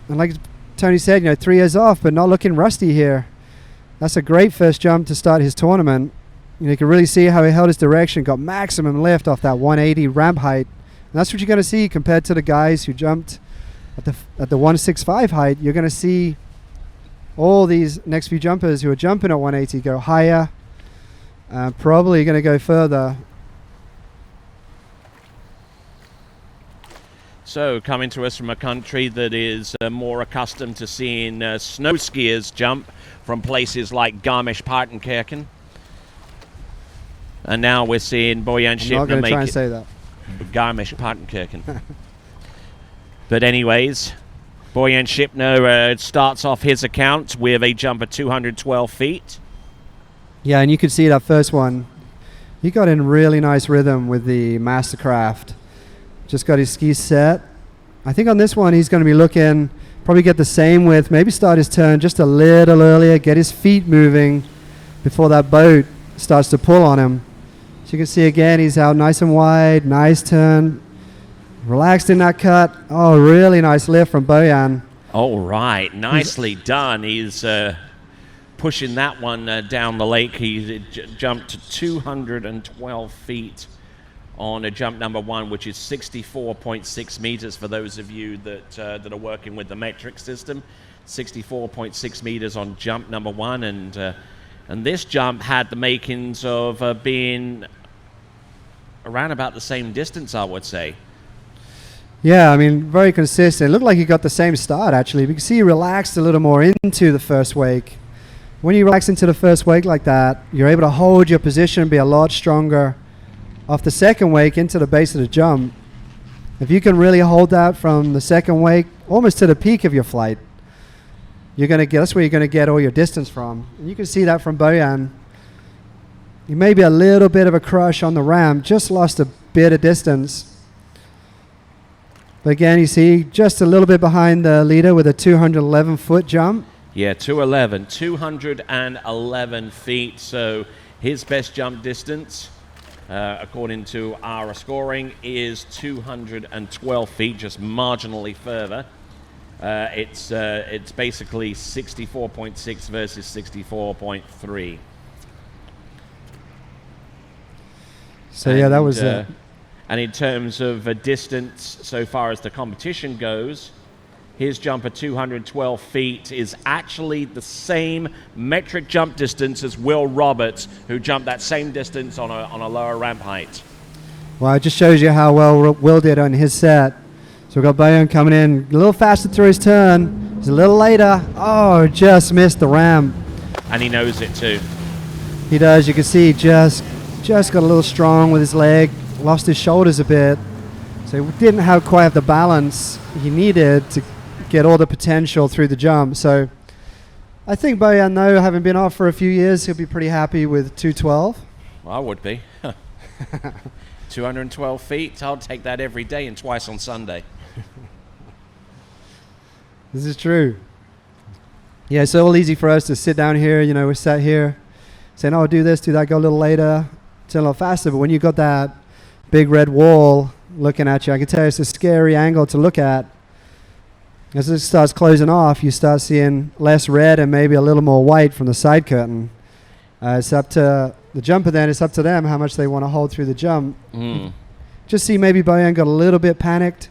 like Tony said, 3 years off, but not looking rusty here. That's a great first jump to start his tournament. You can really see how he held his direction, got maximum lift off that 180 ramp height. And that's what you're going to see compared to the guys who jumped at the 165 height. You're going to see all these next few jumpers who are jumping at 180 go higher, probably going to go further. So, coming to us from a country that is more accustomed to seeing snow skiers jump from places like Garmisch-Partenkirchen. And now we're seeing Bojan Šipner make it. I'm not going to try and say that. Garmisch-Partenkirchen. But anyways, Bojan Šipner starts off his account with a jump of 212 feet. Yeah, and you can see that first one. He got in really nice rhythm with the MasterCraft. Just got his skis set. I think on this one he's going to be looking, probably get the same width, maybe start his turn just a little earlier, get his feet moving before that boat starts to pull on him. So you can see again, he's out nice and wide, nice turn, relaxed in that cut. Oh, really nice lift from Bojan. All right, nicely done. He's pushing that one down the lake. He jumped to 212 feet on a jump number 1, which is 64.6 meters for those of you that are working with the metric system. 64.6 meters on jump number 1, and this jump had the makings of being around about the same distance, I would say. Yeah, I mean, very consistent. It looked like he got the same start, actually. You can see he relaxed a little more into the first wake. When you relax into the first wake like that, you're able to hold your position, be a lot stronger off the second wake into the base of the jump. If you can really hold that from the second wake almost to the peak of your flight, that's where you're going to get all your distance from. And you can see that from Bojan. He may be a little bit of a crush on the ramp, just lost a bit of distance. But again, you see just a little bit behind the leader with a 211-foot jump. Yeah, 211 feet. So his best jump distance, according to our scoring, is 212 feet, just marginally further. It's basically 64.6 versus 64.3. So yeah, that was and in terms of distance, so far as the competition goes, his jump at 212 feet is actually the same metric jump distance as Will Roberts, who jumped that same distance on a lower ramp height. Well, it just shows you how well Will did on his set. So we've got Bojan coming in a little faster through his turn. He's a little later. Oh, just missed the ramp. And he knows it too. He does. You can see he just got a little strong with his leg, lost his shoulders a bit. So he didn't quite have the balance he needed to get all the potential through the jump. So I think Bojan, though, having been off for a few years, he'll be pretty happy with 212. Well, I would be. 212 feet, I'll take that every day and twice on Sunday. This is true. Yeah, it's all easy for us to sit down here, we're sat here saying, oh, do this, do that, go a little later, turn a little faster. But when you've got that big red wall looking at you, I can tell you it's a scary angle to look at. As it starts closing off, you start seeing less red and maybe a little more white from the side curtain. It's up to the jumper then, it's up to them how much they want to hold through the jump. Just see maybe Bojan got a little bit panicked.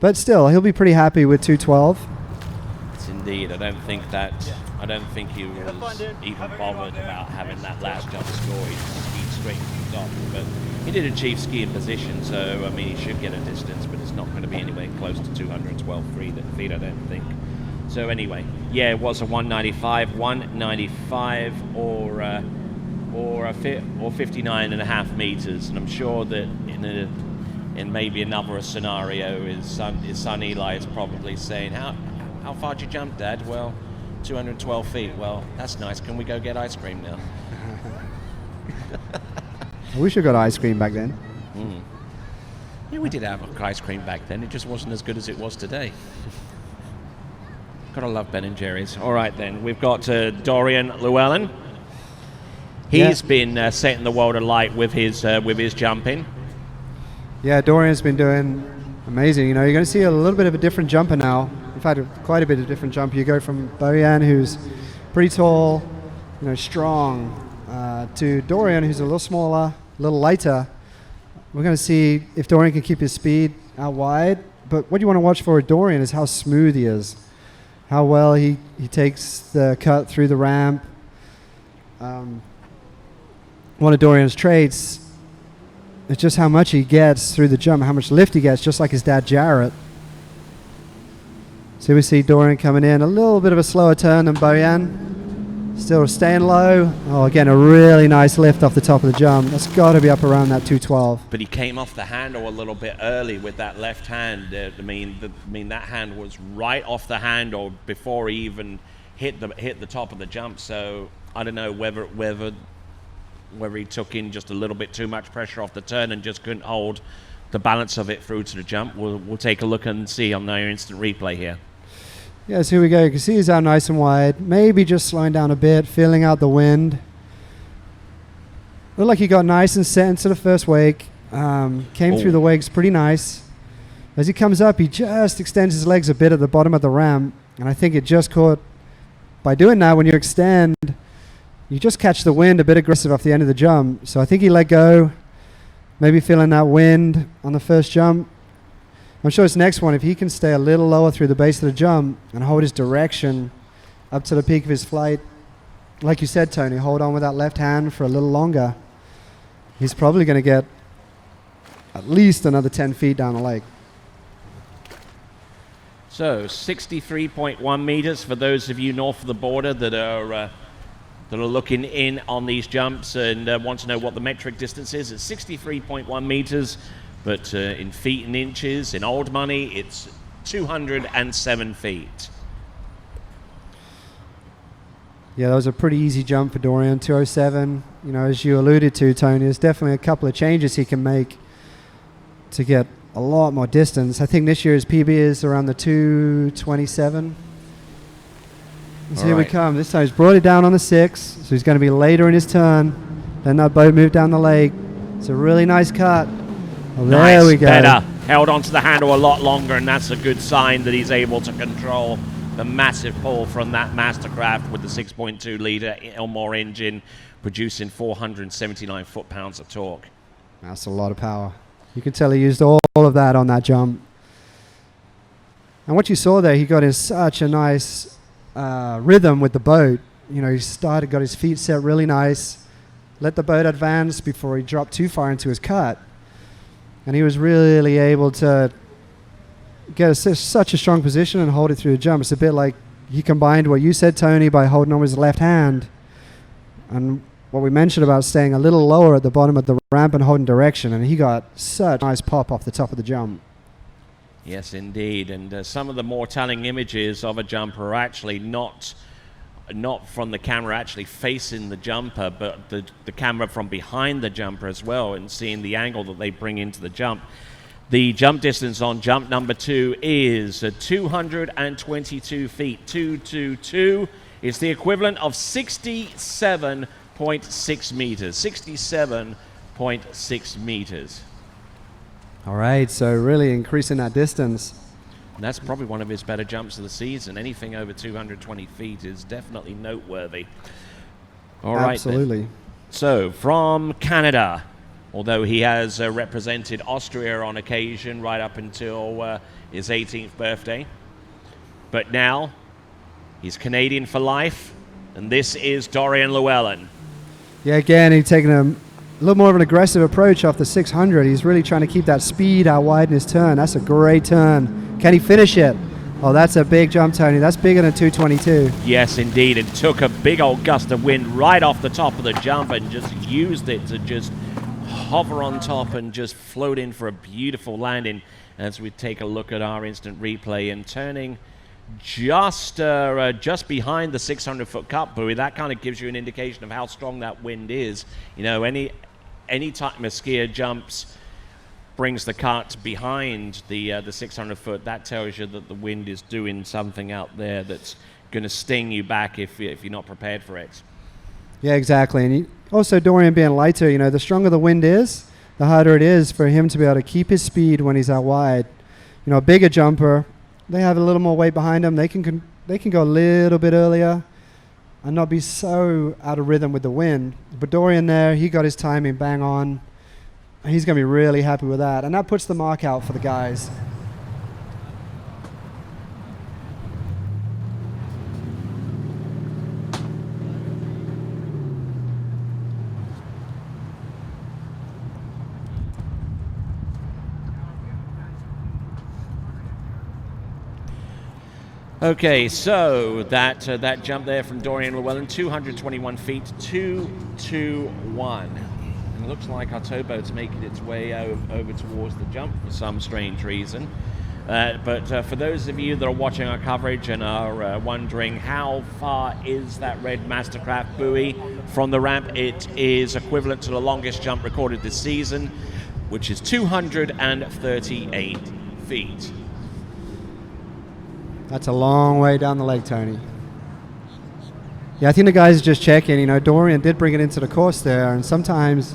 But still, he'll be pretty happy with 212. It's indeed. I don't think he was even bothered about having that last jump score. He skied straight to the top. But he did achieve skiing position, so I mean he should get a distance, but it's not going to be anywhere close to 212 feet, I don't think. So anyway, yeah, it was a 195 or 59.5 meters, and I'm sure that in maybe another scenario, his son Eli is probably saying, how far did you jump, Dad? Well, 212 feet. Well, that's nice. Can we go get ice cream now? I wish I got ice cream back then. Yeah, we did have ice cream back then. It just wasn't as good as it was today. Gotta love Ben and Jerry's. All right, then. We've got Dorian Llewellyn. He's been setting the world alight with his jumping. Yeah, Dorian's been doing amazing. You're going to see a little bit of a different jumper now. In fact, quite a bit of a different jumper. You go from Bojan, who's pretty tall, strong, to Dorian, who's a little smaller, a little lighter. We're going to see if Dorian can keep his speed out wide. But what you want to watch for with Dorian is how smooth he is, how well he takes the cut through the ramp. One of Dorian's traits is just how much he gets through the jump, how much lift he gets, just like his dad Jarrett. So we see Dorian coming in, a little bit of a slower turn than Bojan. Still staying low. Oh, again, a really nice lift off the top of the jump. That's got to be up around that 212. But he came off the handle a little bit early with that left hand. I mean, that hand was right off the handle before he even hit the top of the jump. So I don't know whether he took in just a little bit too much pressure off the turn and just couldn't hold the balance of it through to the jump. We'll take a look and see on our instant replay here. Yeah, so here we go. You can see he's out nice and wide. Maybe just slowing down a bit, feeling out the wind. Looked like he got nice and set into the first wake. Came through the wakes pretty nice. As he comes up, he just extends his legs a bit at the bottom of the ramp. And I think it just caught, by doing that, when you extend, you just catch the wind a bit aggressive off the end of the jump. So I think he let go, maybe feeling that wind on the first jump. I'm sure his next one, if he can stay a little lower through the base of the jump and hold his direction up to the peak of his flight, like you said, Tony, hold on with that left hand for a little longer, he's probably going to get at least another 10 feet down the lake. So 63.1 meters for those of you north of the border that are looking in on these jumps and want to know what the metric distance is. It's 63.1 meters, but in feet and inches, in old money, it's 207 feet. Yeah, that was a pretty easy jump for Dorian, 207. As you alluded to, Tony, there's definitely a couple of changes he can make to get a lot more distance. I think this year's PB is around the 227. So here we come. This time he's brought it down on the 6, so he's going to be later in his turn. Then that boat moved down the lake. It's a really nice cut. Well, there we go. Better. Held onto the handle a lot longer, and that's a good sign that he's able to control the massive pull from that MasterCraft with the 6.2 litre Elmore engine, producing 479 foot-pounds of torque. That's a lot of power. You can tell he used all of that on that jump. And what you saw there, he got in such a nice rhythm with the boat. You know, got his feet set really nice, let the boat advance before he dropped too far into his cut. And he was really able to get such a strong position and hold it through the jump. It's a bit like he combined what you said, Tony, by holding on with his left hand, and what we mentioned about staying a little lower at the bottom of the ramp and holding direction. And he got such a nice pop off the top of the jump. Yes, indeed. And some of the more telling images of a jumper are actually not from the camera actually facing the jumper, but the camera from behind the jumper as well, and seeing the angle that they bring into the jump. The jump distance on jump number 2 is 222 feet. 222 is the equivalent of 67.6 meters. 67.6 meters. All right, so really increasing that distance. And that's probably one of his better jumps of the season. Anything over 220 feet is definitely noteworthy. All right. Absolutely. Then. So, from Canada, although he has represented Austria on occasion right up until his 18th birthday. But now, he's Canadian for life, and this is Dorian Llewellyn. Yeah, again, he's taking a little more of an aggressive approach off the 600. He's really trying to keep that speed out wide in his turn. That's a great turn. Can he finish it? Oh, that's a big jump, Tony. That's bigger than 222. Yes, indeed. It took a big old gust of wind right off the top of the jump and just used it to just hover on top and just float in for a beautiful landing as we take a look at our instant replay and turning just behind the 600-foot cut buoy. That kind of gives you an indication of how strong that wind is. You know, any time a skier jumps, brings the cut behind the 600-foot, that tells you that the wind is doing something out there that's going to sting you back if you're not prepared for it. Yeah, exactly. And also, Dorian being lighter, you know, the stronger the wind is, the harder it is for him to be able to keep his speed when he's out wide. You know, a bigger jumper, they have a little more weight behind them. They can go a little bit earlier and not be so out of rhythm with the wind. But Dorian there, he got his timing bang on. He's going to be really happy with that. And that puts the mark out for the guys. Okay, so that jump there from Dorian Llewellyn, 221 feet, 221. And it looks like our towboat's making its way over towards the jump for some strange reason. But for those of you that are watching our coverage and are wondering how far is that red MasterCraft buoy from the ramp, it is equivalent to the longest jump recorded this season, which is 238 feet. That's a long way down the lake, Tony. Yeah, I think the guys are just checking. You know, Dorian did bring it into the course there, and sometimes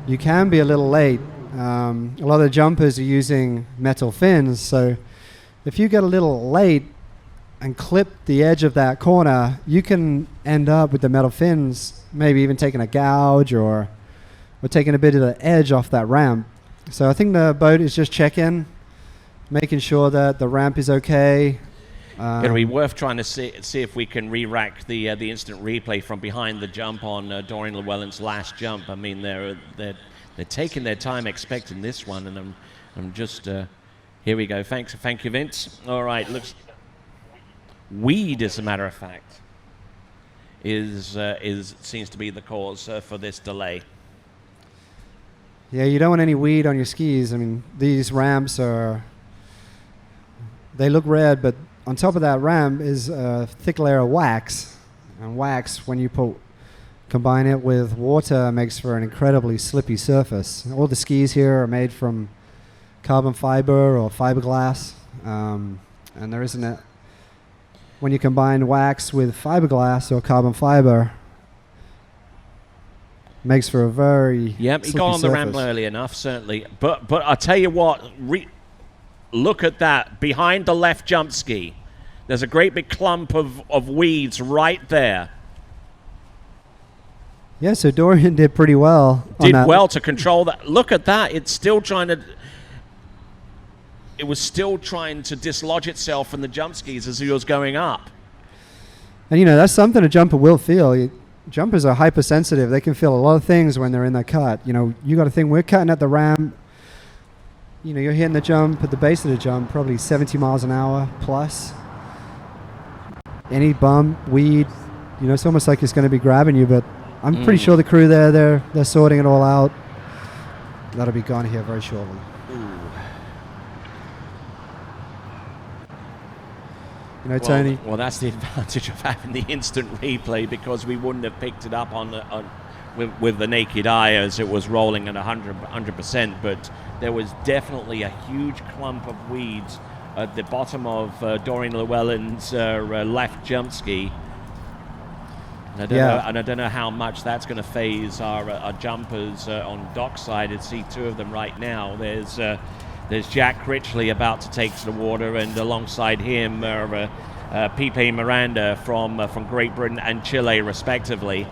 you can be a little late. A lot of the jumpers are using metal fins, so if you get a little late and clip the edge of that corner, you can end up with the metal fins maybe even taking a gouge or taking a bit of the edge off that ramp. So I think the boat is just checking, making sure that the ramp is okay. It'll be worth trying to see if we can re-rack the instant replay from behind the jump on Dorian Llewellyn's last jump. I mean, they're taking their time expecting this one, and I'm just here we go. Thank you, Vince. All right, looks weed, as a matter of fact, is seems to be the cause for this delay. Yeah, you don't want any weed on your skis. I mean, these ramps they look red, but on top of that ramp is a thick layer of wax. And wax, when you combine it with water, makes for an incredibly slippy surface. All the skis here are made from carbon fiber or fiberglass. And there isn't when you combine wax with fiberglass or carbon fiber, makes for a very Yep, he got on the ramp early enough, certainly. But I'll tell you what, look at that. Behind the left jump ski, there's a great big clump of weeds right there. Yeah, so Dorian did pretty well. on Did that. well to control that. Look at that. It's still trying to... It was still trying to dislodge itself from the jump skis as he was going up. And, that's something a jumper will feel. Jumpers are hypersensitive. They can feel a lot of things when they're in the cut. You got to think, we're cutting at the ramp. You're hitting the jump at the base of the jump, probably 70 miles an hour plus. Any bump, weed, it's almost like it's going to be grabbing you, but I'm pretty sure the crew there, they're sorting it all out. That'll be gone here very shortly. Tony. Well, that's the advantage of having the instant replay, because we wouldn't have picked it up with the naked eye as it was rolling at 100%. But there was definitely a huge clump of weeds at the bottom of Dorian Llewellyn's left jump ski. And I don't know how much that's going to phase our jumpers on dockside. I see two of them right now. There's Jack Critchley about to take to the water, and alongside him Pipe Miranda from Great Britain and Chile, respectively.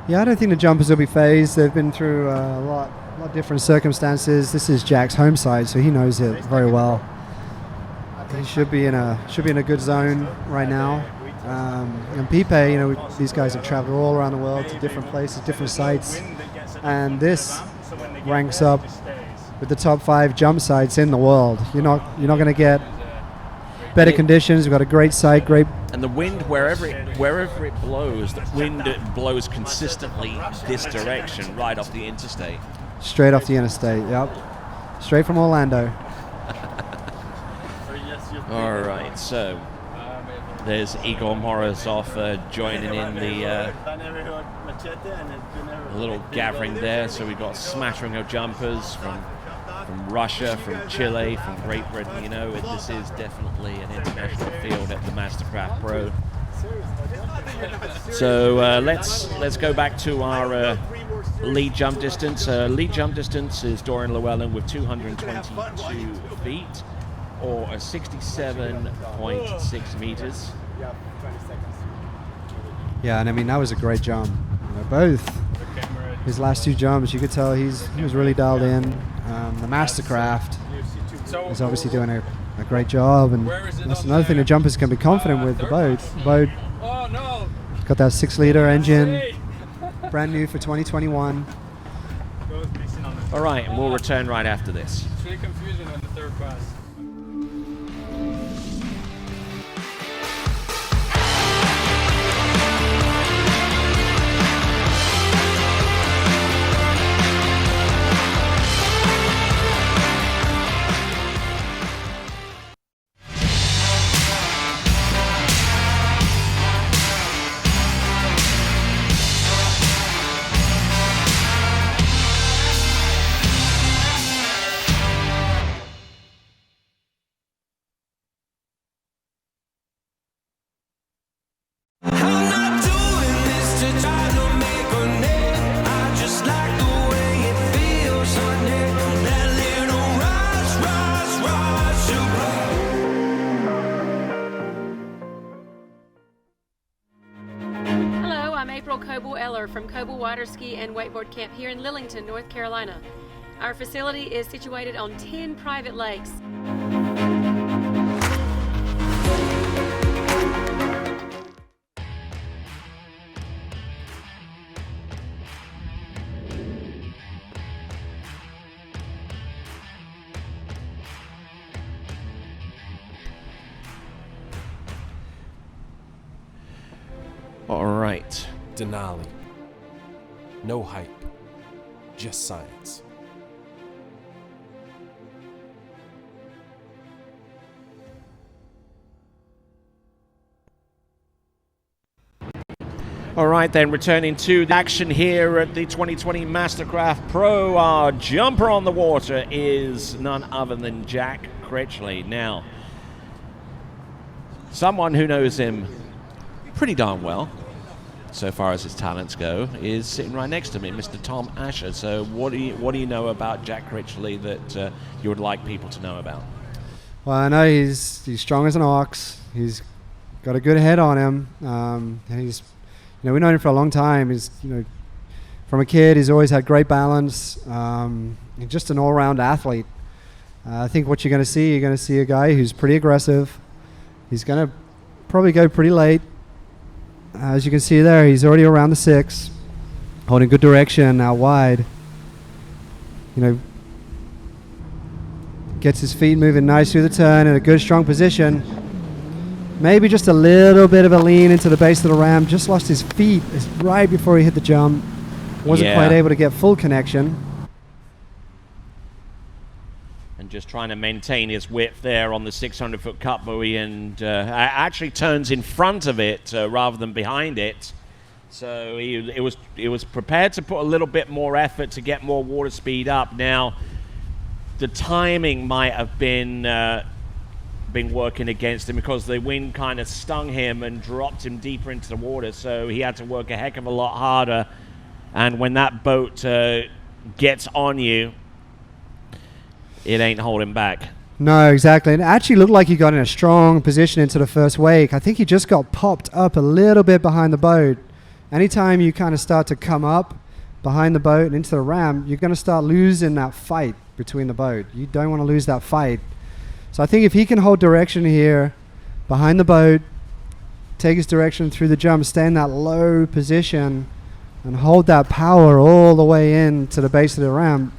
Yeah, I don't think the jumpers will be phased. They've been through a lot different circumstances. This is Jack's home side, so he knows it very well. He should be in a good zone right now. And Pipe, these guys have traveled all around the world to different places, different sites, and this ranks up with the top 5 jump sites in the world. You're not going to get better conditions. We've got a great site, and the wind, wherever it blows, the wind blows consistently this direction, right off the interstate. Straight off the interstate, yep. Straight from Orlando. All right, so there's Igor Morozov joining in the little gathering there. So we've got a smattering of jumpers from Russia, from Chile, from Great Britain. This is definitely an international field at the MasterCraft Pro. So let's go back to our lead jump distance. Lead jump distance is Dorian Llewellyn with 222 feet, or 67.6 meters. Yeah, and that was a great jump. Both his last 2 jumps, you could tell he was really dialed in. The MasterCraft is obviously doing a great job, and that's another thing the jumpers can be confident with. The boat got that 6-liter engine, brand new for 2021. All right, and we'll return right after this. It's really confusing on the third pass. From Coble Water Ski and Wakeboard Camp here in Lillington, North Carolina. Our facility is situated on 10 private lakes. All right. Denali. No hype, just science. All right, then, returning to the action here at the 2020 MasterCraft Pro. Our jumper on the water is none other than Jack Critchley. Now, someone who knows him pretty darn well, so far as his talents go, is sitting right next to me, Mr. Tom Asher. So what do you know about Jack Critchley that you would like people to know about? Well, I know he's strong as an ox. He's got a good head on him. And he's You know, we've known him for a long time. He's, you know, from a kid, he's always had great balance. He's just an all-round athlete. I think what you're going to see a guy who's pretty aggressive. He's going to probably go pretty late. As you can see there, he's already around the 6, holding good direction out wide. You know, gets his feet moving nice through the turn in a good, strong position. Maybe just a little bit of a lean into the base of the ramp. Just lost his feet right before he hit the jump. Wasn't quite able to get full connection. And just trying to maintain his width there on the 600-foot cut buoy, and actually turns in front of it rather than behind it. So it was prepared to put a little bit more effort to get more water speed up. Now, the timing might have been working against him because the wind kind of stung him and dropped him deeper into the water. So he had to work a heck of a lot harder. And when that boat gets on you, it ain't holding back. No, exactly. And it actually looked like he got in a strong position into the first wake. I think he just got popped up a little bit behind the boat. Anytime you kind of start to come up behind the boat and into the ramp, you're going to start losing that fight between the boat. You don't want to lose that fight. So I think if he can hold direction here behind the boat, take his direction through the jump, stay in that low position, and hold that power all the way in to the base of the ramp,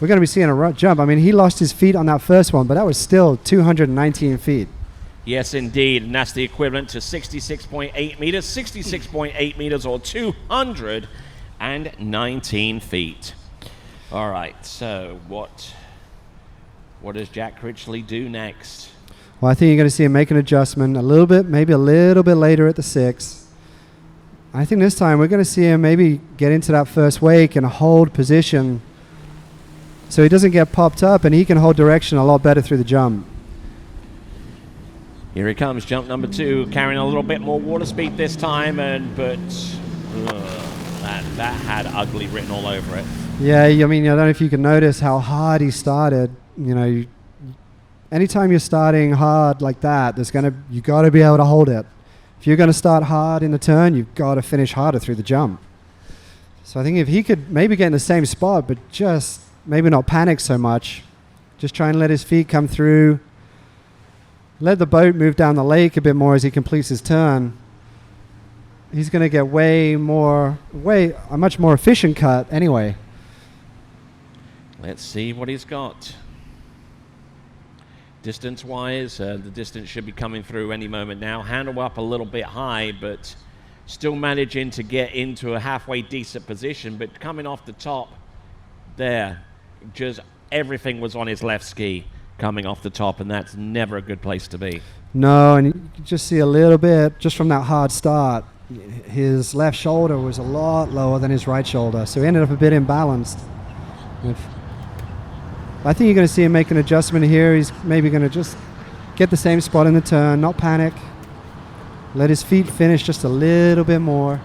we're going to be seeing a jump. I mean, he lost his feet on that first one, but that was still 219 feet. Yes, indeed. And that's the equivalent to 66.8 meters, 66.8 meters, or 219 feet. All right, so what does Jack Critchley do next? Well, I think you're going to see him make an adjustment a little bit, maybe a little bit later at the 6. I think this time we're going to see him maybe get into that first wake and hold position so he doesn't get popped up and he can hold direction a lot better through the jump. Here he comes, jump number 2, carrying a little bit more water speed this time, but that had ugly written all over it. Yeah, I mean, I don't know if you can notice how hard he started. You know, anytime you're starting hard like that, you got to be able to hold it. If you're going to start hard in the turn, you've got to finish harder through the jump. So I think if he could maybe get in the same spot, but just maybe not panic so much, just try and let his feet come through, let the boat move down the lake a bit more as he completes his turn, he's going to get a much more efficient cut anyway. Let's see what he's got. Distance-wise, the distance should be coming through any moment now. Handle up a little bit high, but still managing to get into a halfway decent position. But coming off the top there, just everything was on his left ski coming off the top, and that's never a good place to be. No, and you can just see a little bit, just from that hard start, his left shoulder was a lot lower than his right shoulder, so he ended up a bit imbalanced. I think you're going to see him make an adjustment here. He's maybe going to just get the same spot in the turn, not panic. Let his feet finish just a little bit more.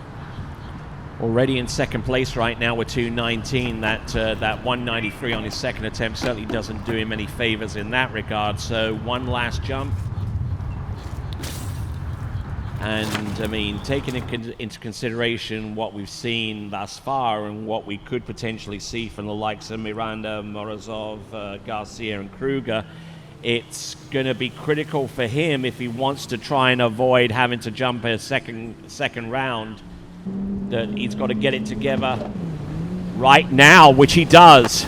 Already in second place right now with 219. That 193 on his second attempt certainly doesn't do him any favors in that regard. So one last jump. And, I mean, taking into consideration what we've seen thus far and what we could potentially see from the likes of Miranda, Morozov, Garcia, and Kruger, it's going to be critical for him if he wants to try and avoid having to jump a second round, that he's got to get it together right now, which he does.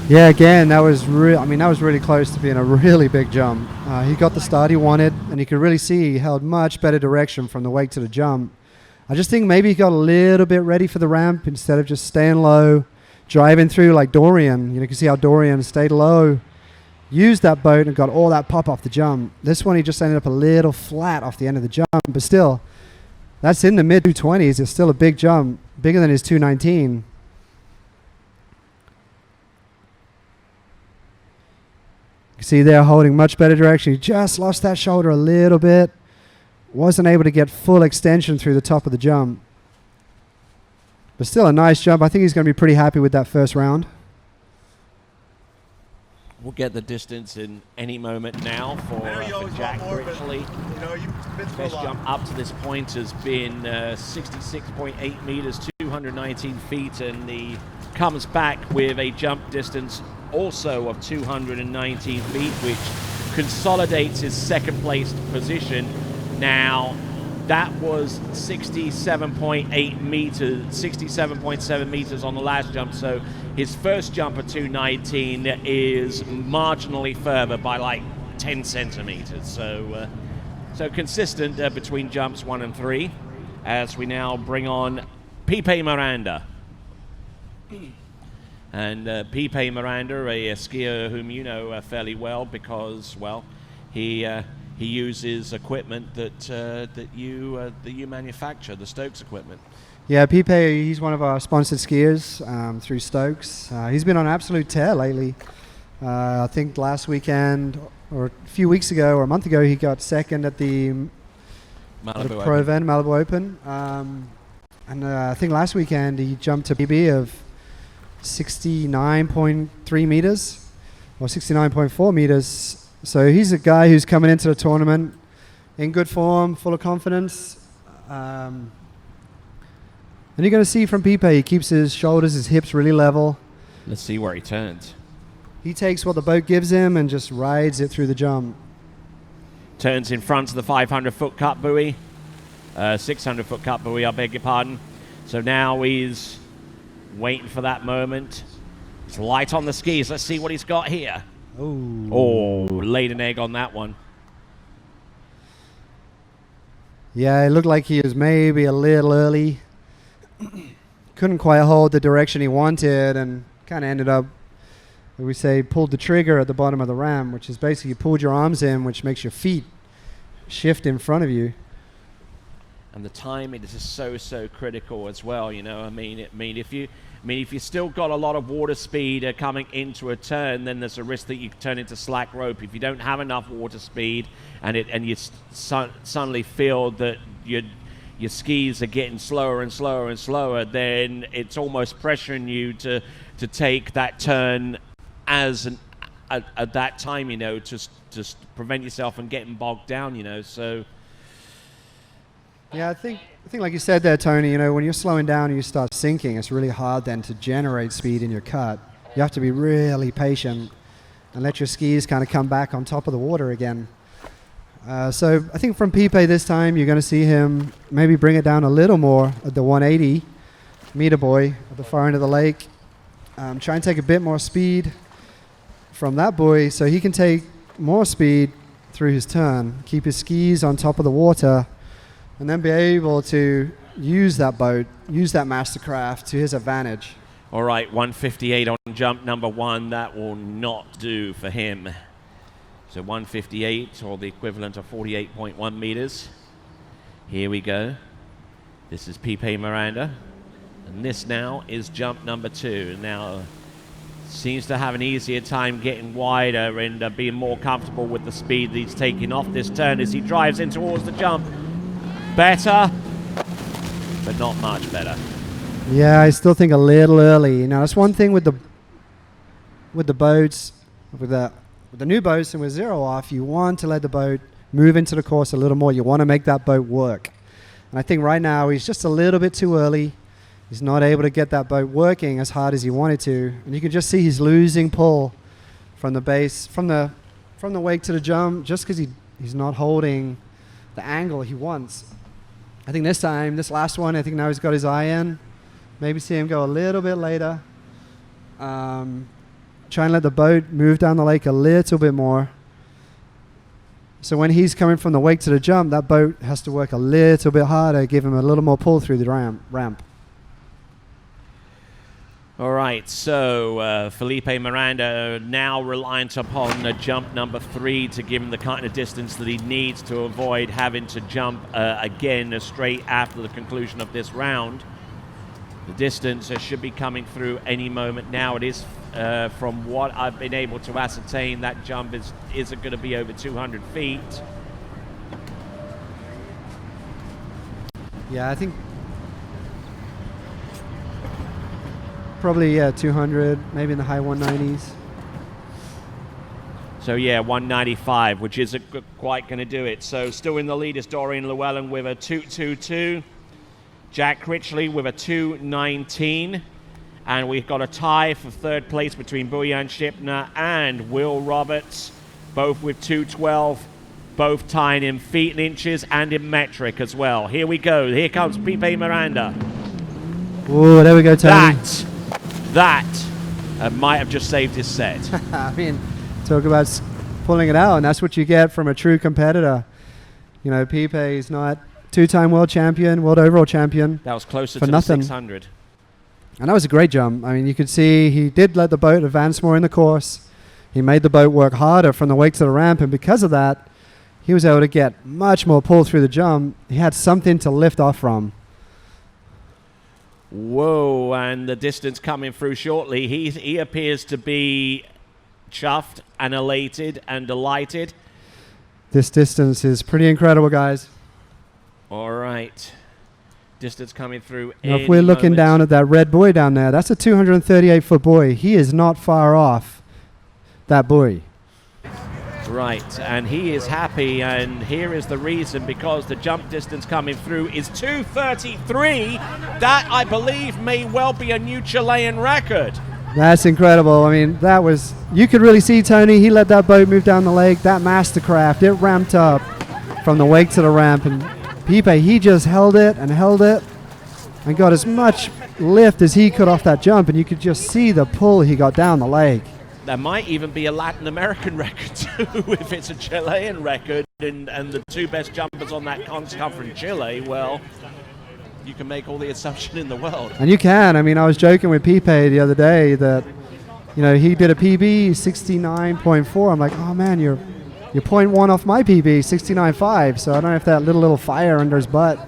Yeah, again, that was really close to being a really big jump. He got the start he wanted, and you could really see he held much better direction from the wake to the jump. I just think maybe he got a little bit ready for the ramp instead of just staying low, driving through like Dorian. You can see how Dorian stayed low, used that boat, and got all that pop off the jump. This one, he just ended up a little flat off the end of the jump, but still, that's in the mid-220s. It's still a big jump, bigger than his 219. You can see they're holding much better direction. He just lost that shoulder a little bit. Wasn't able to get full extension through the top of the jump. But still a nice jump. I think he's going to be pretty happy with that first round. We'll get the distance in any moment now for Jack Critchley. Best jump up to this point has been 66.8 meters, 219 feet, and he comes back with a jump distance also of 219 feet, which consolidates his second place position. Now, that was 67.8 meters, 67.7 meters on the last jump, so his first jump at 219 is marginally further by like 10 centimeters. So consistent between jumps 1 and 3, as we now bring on Pipe Miranda. And Pipe Miranda, a skier whom you know fairly well because, well, he uses equipment that you manufacture, the Stokes equipment. Yeah, Pipe, he's one of our sponsored skiers through Stokes. He's been on an absolute tear lately. I think last weekend, or a few weeks ago, or a month ago, he got second at the Pro event, Malibu Open. And I think last weekend he jumped a PB of 69.3 meters, or 69.4 meters. So he's a guy who's coming into the tournament in good form, full of confidence. And you're going to see from Pipe, he keeps his shoulders, his hips really level. Let's see where he turns. He takes what the boat gives him and just rides it through the jump. Turns in front of the 500-foot cut buoy. 600-foot cut buoy, I beg your pardon. So now he's waiting for that moment. It's light on the skis. Let's see what he's got here. Oh, laid an egg on that one. Yeah, it looked like he was maybe a little early. Couldn't quite hold the direction he wanted and kind of ended up, we say, pulled the trigger at the bottom of the ramp, which is basically you pulled your arms in, which makes your feet shift in front of you. And the timing is just so critical as well, you know. I mean, if you still got a lot of water speed coming into a turn, then there's a risk that you turn into slack rope. If you don't have enough water speed and you suddenly feel that your skis are getting slower and slower and slower, then it's almost pressuring you to take that turn at that time, you know, to prevent yourself from getting bogged down, you know. So yeah, I think like you said there, Tony, you know, when you're slowing down and you start sinking, it's really hard then to generate speed in your cut. You have to be really patient and let your skis kind of come back on top of the water again. So I think from Pipe this time, you're going to see him maybe bring it down a little more at the 180 meter buoy at the far end of the lake. Try and take a bit more speed from that buoy so he can take more speed through his turn, keep his skis on top of the water, and then be able to use that boat, use that MasterCraft to his advantage. All right, 158 on jump number 1. That will not do for him. So 158, or the equivalent of 48.1 meters. Here we go. This is Pipe Miranda. And this now is jump number 2. Now, seems to have an easier time getting wider and being more comfortable with the speed that he's taking off this turn as he drives in towards the jump. Better, but not much better. Yeah, I still think a little early. You know, that's one thing with the boats, with the new boats and with zero off, you want to let the boat move into the course a little more. You want to make that boat work. And I think right now he's just a little bit too early. He's not able to get that boat working as hard as he wanted to. And you can just see he's losing pull from the base, from the wake to the jump, just because he's not holding the angle he wants. I think this last one, I think now he's got his eye in. Maybe see him go a little bit later. Try and let the boat move down the lake a little bit more. So when he's coming from the wake to the jump, that boat has to work a little bit harder, give him a little more pull through the ramp. All right, so Felipe Miranda now reliant upon jump number 3 to give him the kind of distance that he needs to avoid having to jump again straight after the conclusion of this round. The distance should be coming through any moment now. It is, from what I've been able to ascertain, that jump isn't going to be over 200 feet. Yeah, I think probably 200, maybe in the high 190s. So yeah, 195, which isn't quite going to do it. So still in the lead is Dorian Llewellyn with a 222. Jack Critchley with a 219. And we've got a tie for third place between Bojan Šipner and Will Roberts, both with 212, both tying in feet and inches and in metric as well. Here we go. Here comes Pipe Miranda. Oh, there we go, Tony. That might have just saved his set. I mean, talk about pulling it out, and that's what you get from a true competitor. You know, Pipe is not two-time world champion, world overall champion. That was closer for to nothing. the 600. And that was a great jump. I mean, you could see he did let the boat advance more in the course. He made the boat work harder from the wake to the ramp, and because of that, he was able to get much more pull through the jump. He had something to lift off from. Whoa, and the distance coming through shortly. He appears to be chuffed and elated and delighted. This distance is pretty incredible, guys. All right. Distance coming through. Now, if we're looking down at that red buoy down there, that's a 238-foot buoy. He is not far off that buoy. Right, and he is happy, and here is the reason, because the jump distance coming through is 233. That, I believe, may well be a new Chilean record. That's incredible. I mean, that was, you could really see Tony, he let that boat move down the lake. That MasterCraft, it ramped up from the wake to the ramp, and Pipe, he just held it and got as much lift as he could off that jump, and you could just see the pull he got down the lake. There might even be a Latin American record too, if it's a Chilean record, and the two best jumpers on that come from Chile. Well, you can make all the assumption in the world. And you can. I mean, I was joking with Pipe the other day that, you know, he did a PB 69.4. I'm like, oh man, you're 0.1 off my PB 69.5. So I don't know if that little fire under his butt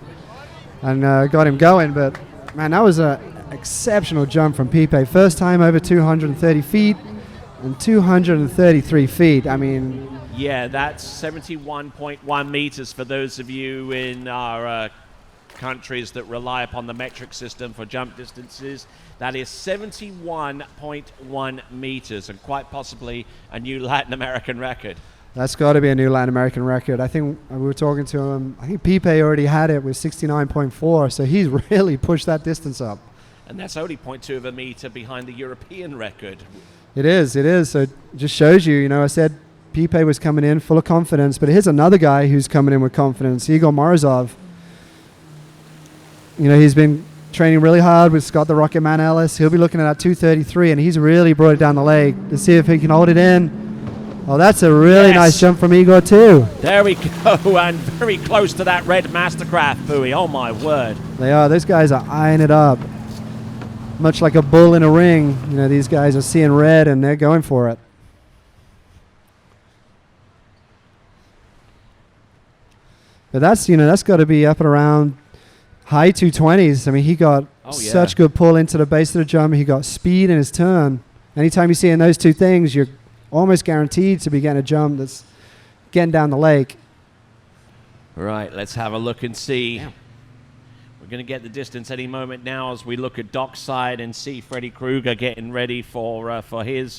and got him going. But man, that was an exceptional jump from Pipe. First time over 230 feet. And 233 feet. I mean, yeah, that's 71.1 meters for those of you in our countries that rely upon the metric system for jump distances. That is 71.1 meters, and quite possibly a new Latin American record. That's got to be a new Latin American record. I think we were talking to him. I think Pipe already had it with 69.4, so he's really pushed that distance up. And that's only 0.2 of a meter behind the European record. It is. So it just shows you, you know, I said Pipe was coming in full of confidence, but here's another guy who's coming in with confidence, Igor Morozov. You know, he's been training really hard with Scott the Rocket Man Ellis. He'll be looking at that 233, and he's really brought it down the lake to see if he can hold it in. Oh, that's a really nice jump from Igor too. There we go, and very close to that red MasterCraft buoy. Oh my word. They are. Those guys are eyeing it up. Much like a bull in a ring, you know, these guys are seeing red and they're going for it. But that's, you know, that's got to be up and around high 220s. I mean, he got such good pull into the base of the jump. He got speed in his turn. Anytime you see in those two things, you're almost guaranteed to be getting a jump that's getting down the lake. Right, let's have a look and see. Yeah. We're going to get the distance any moment now as we look at dockside and see Freddy Krueger getting ready for his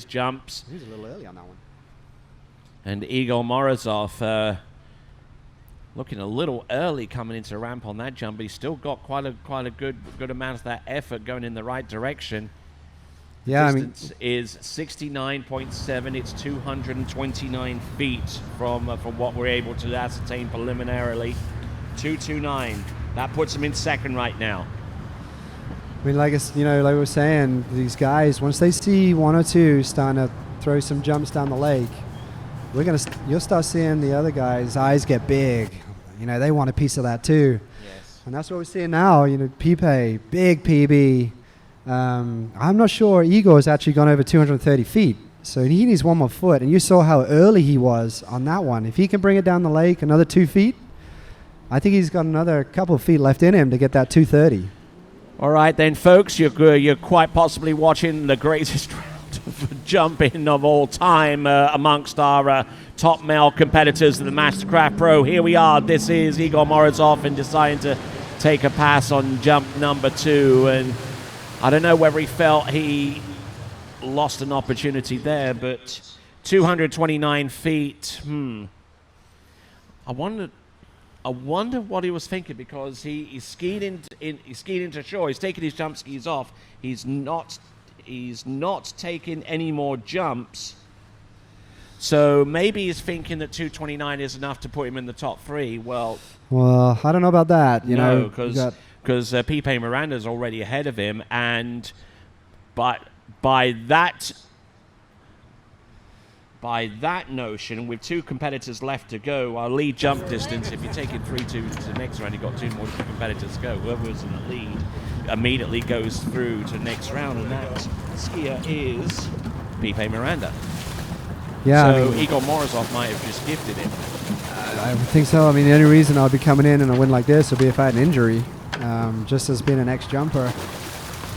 jumps. He's a little early on that one. And Igor Morozov looking a little early coming into the ramp on that jump, but he's still got quite a good amount of that effort going in the right direction. Yeah, Distance is 69.7. It's 229 feet from what we're able to ascertain preliminarily. 229. That puts him in second right now. I mean, like we were saying, these guys, once they see one or two starting to throw some jumps down the lake, you'll start seeing the other guys' eyes get big. You know, they want a piece of that too. Yes. And that's what we're seeing now. You know, Pipe, big PB. I'm not sure Igor's actually gone over 230 feet. So he needs one more foot. And you saw how early he was on that one. If he can bring it down the lake another 2 feet, I think he's got another couple of feet left in him to get that 230. All right then, folks, you're quite possibly watching the greatest round of jumping of all time amongst our top male competitors in the MasterCraft Pro. Here we are. This is Igor Morozov and deciding to take a pass on jump number 2. And I don't know whether he felt he lost an opportunity there, but 229 feet. I wonder what he was thinking, because he's skied into shore. He's taken his jump skis off. He's not taking any more jumps. So maybe he's thinking that 229 is enough to put him in the top 3. Well, I don't know about that. You know, because Pipe Miranda's already ahead of him, and by that notion, with 2 competitors left to go, our lead jump distance, if you're taking 3-2 to the next round, you've got 2 more competitors to go. Whoever's in the lead immediately goes through to the next round, and that skier is Pipe Miranda. Yeah. So Igor Morozov might have just gifted him. I would think so. I mean, the only reason I'd be coming in a win like this would be if I had an injury. Just as being an ex-jumper,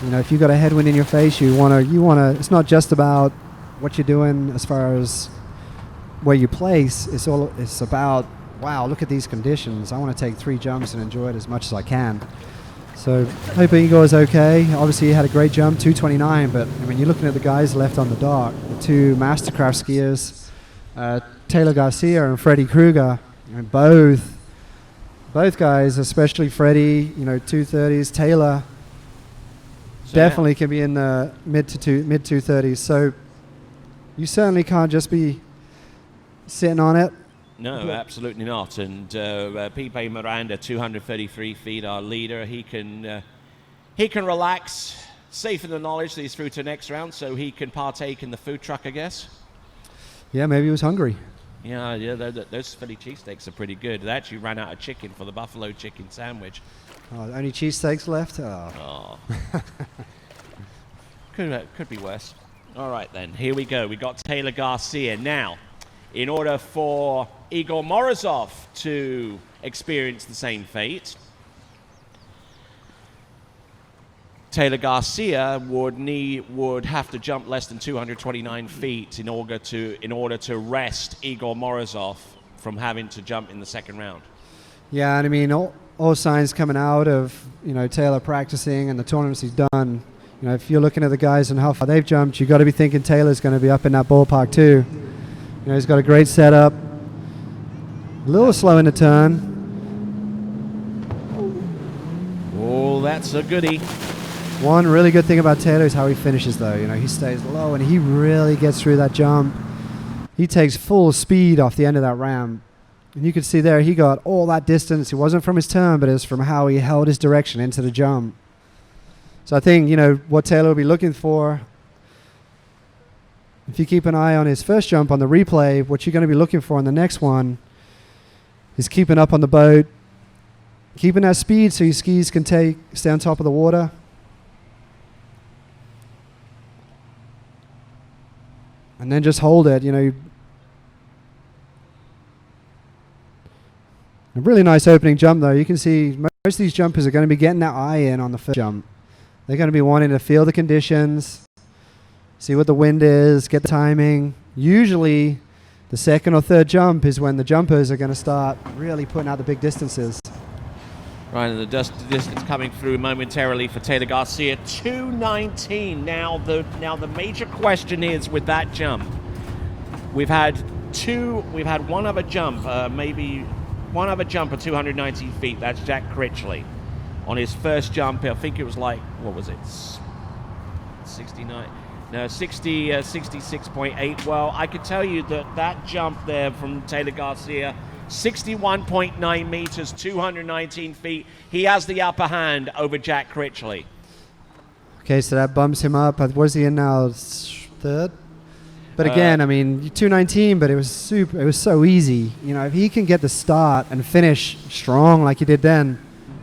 you know, if you got a headwind in your face, you wanna. It's not just about what you're doing as far as where you place. It's about, wow, look at these conditions. I want to take 3 jumps and enjoy it as much as I can. So I hope Igor is okay. Obviously he had a great jump, 229, but I mean, you're looking at the guys left on the dock, the 2 MasterCraft skiers, Taylor Garcia and Freddie Kruger. I mean, both guys, especially Freddie, you know, 230s. Taylor definitely can be in the mid 230s. So you certainly can't just be sitting on it. No, absolutely not. And Pipe Miranda, 233 feet, our leader. He can relax, safe in the knowledge that he's through to the next round, so he can partake in the food truck, I guess. Yeah, maybe he was hungry. Yeah, those Philly cheesesteaks are pretty good. They actually ran out of chicken for the buffalo chicken sandwich. Oh, only cheesesteaks left? Oh. Could be worse. All right, then. Here we go. We got Taylor Garcia. Now, in order for Igor Morozov to experience the same fate, Taylor Garcia would have to jump less than 229 feet in order to wrest Igor Morozov from having to jump in the second round. Yeah, and I mean, all signs coming out of, you know, Taylor practicing and the tournaments he's done. You know, if you're looking at the guys and how far they've jumped, you've got to be thinking Taylor's going to be up in that ballpark too. You know, he's got a great setup. A little slow in the turn. Oh, that's a goodie. One really good thing about Taylor is how he finishes, though. You know, he stays low and he really gets through that jump. He takes full speed off the end of that ramp. And you can see there he got all that distance. It wasn't from his turn, but it was from how he held his direction into the jump. So I think, you know, what Taylor will be looking for, if you keep an eye on his first jump on the replay, what you're going to be looking for in the next one is keeping up on the boat, keeping that speed so your skis can stay on top of the water. And then just hold it, you know. A really nice opening jump, though. You can see most of these jumpers are going to be getting that eye in on the first jump. They're going to be wanting to feel the conditions, see what the wind is, get the timing. Usually, the second or third jump is when the jumpers are going to start really putting out the big distances. Right, and the distance coming through momentarily for Taylor Garcia, 219. Now the major question is with that jump, we've had one other jump, maybe one other jump at 219 feet. That's Jack Critchley. On his first jump, I think it was like, what was it? 66.8. Well, I could tell you that jump there from Taylor Garcia, 61.9 meters, 219 feet. He has the upper hand over Jack Critchley. Okay, so that bumps him up. Where's he in now? Third? But again, I mean, 219, but it was so easy. You know, if he can get the start and finish strong like he did then,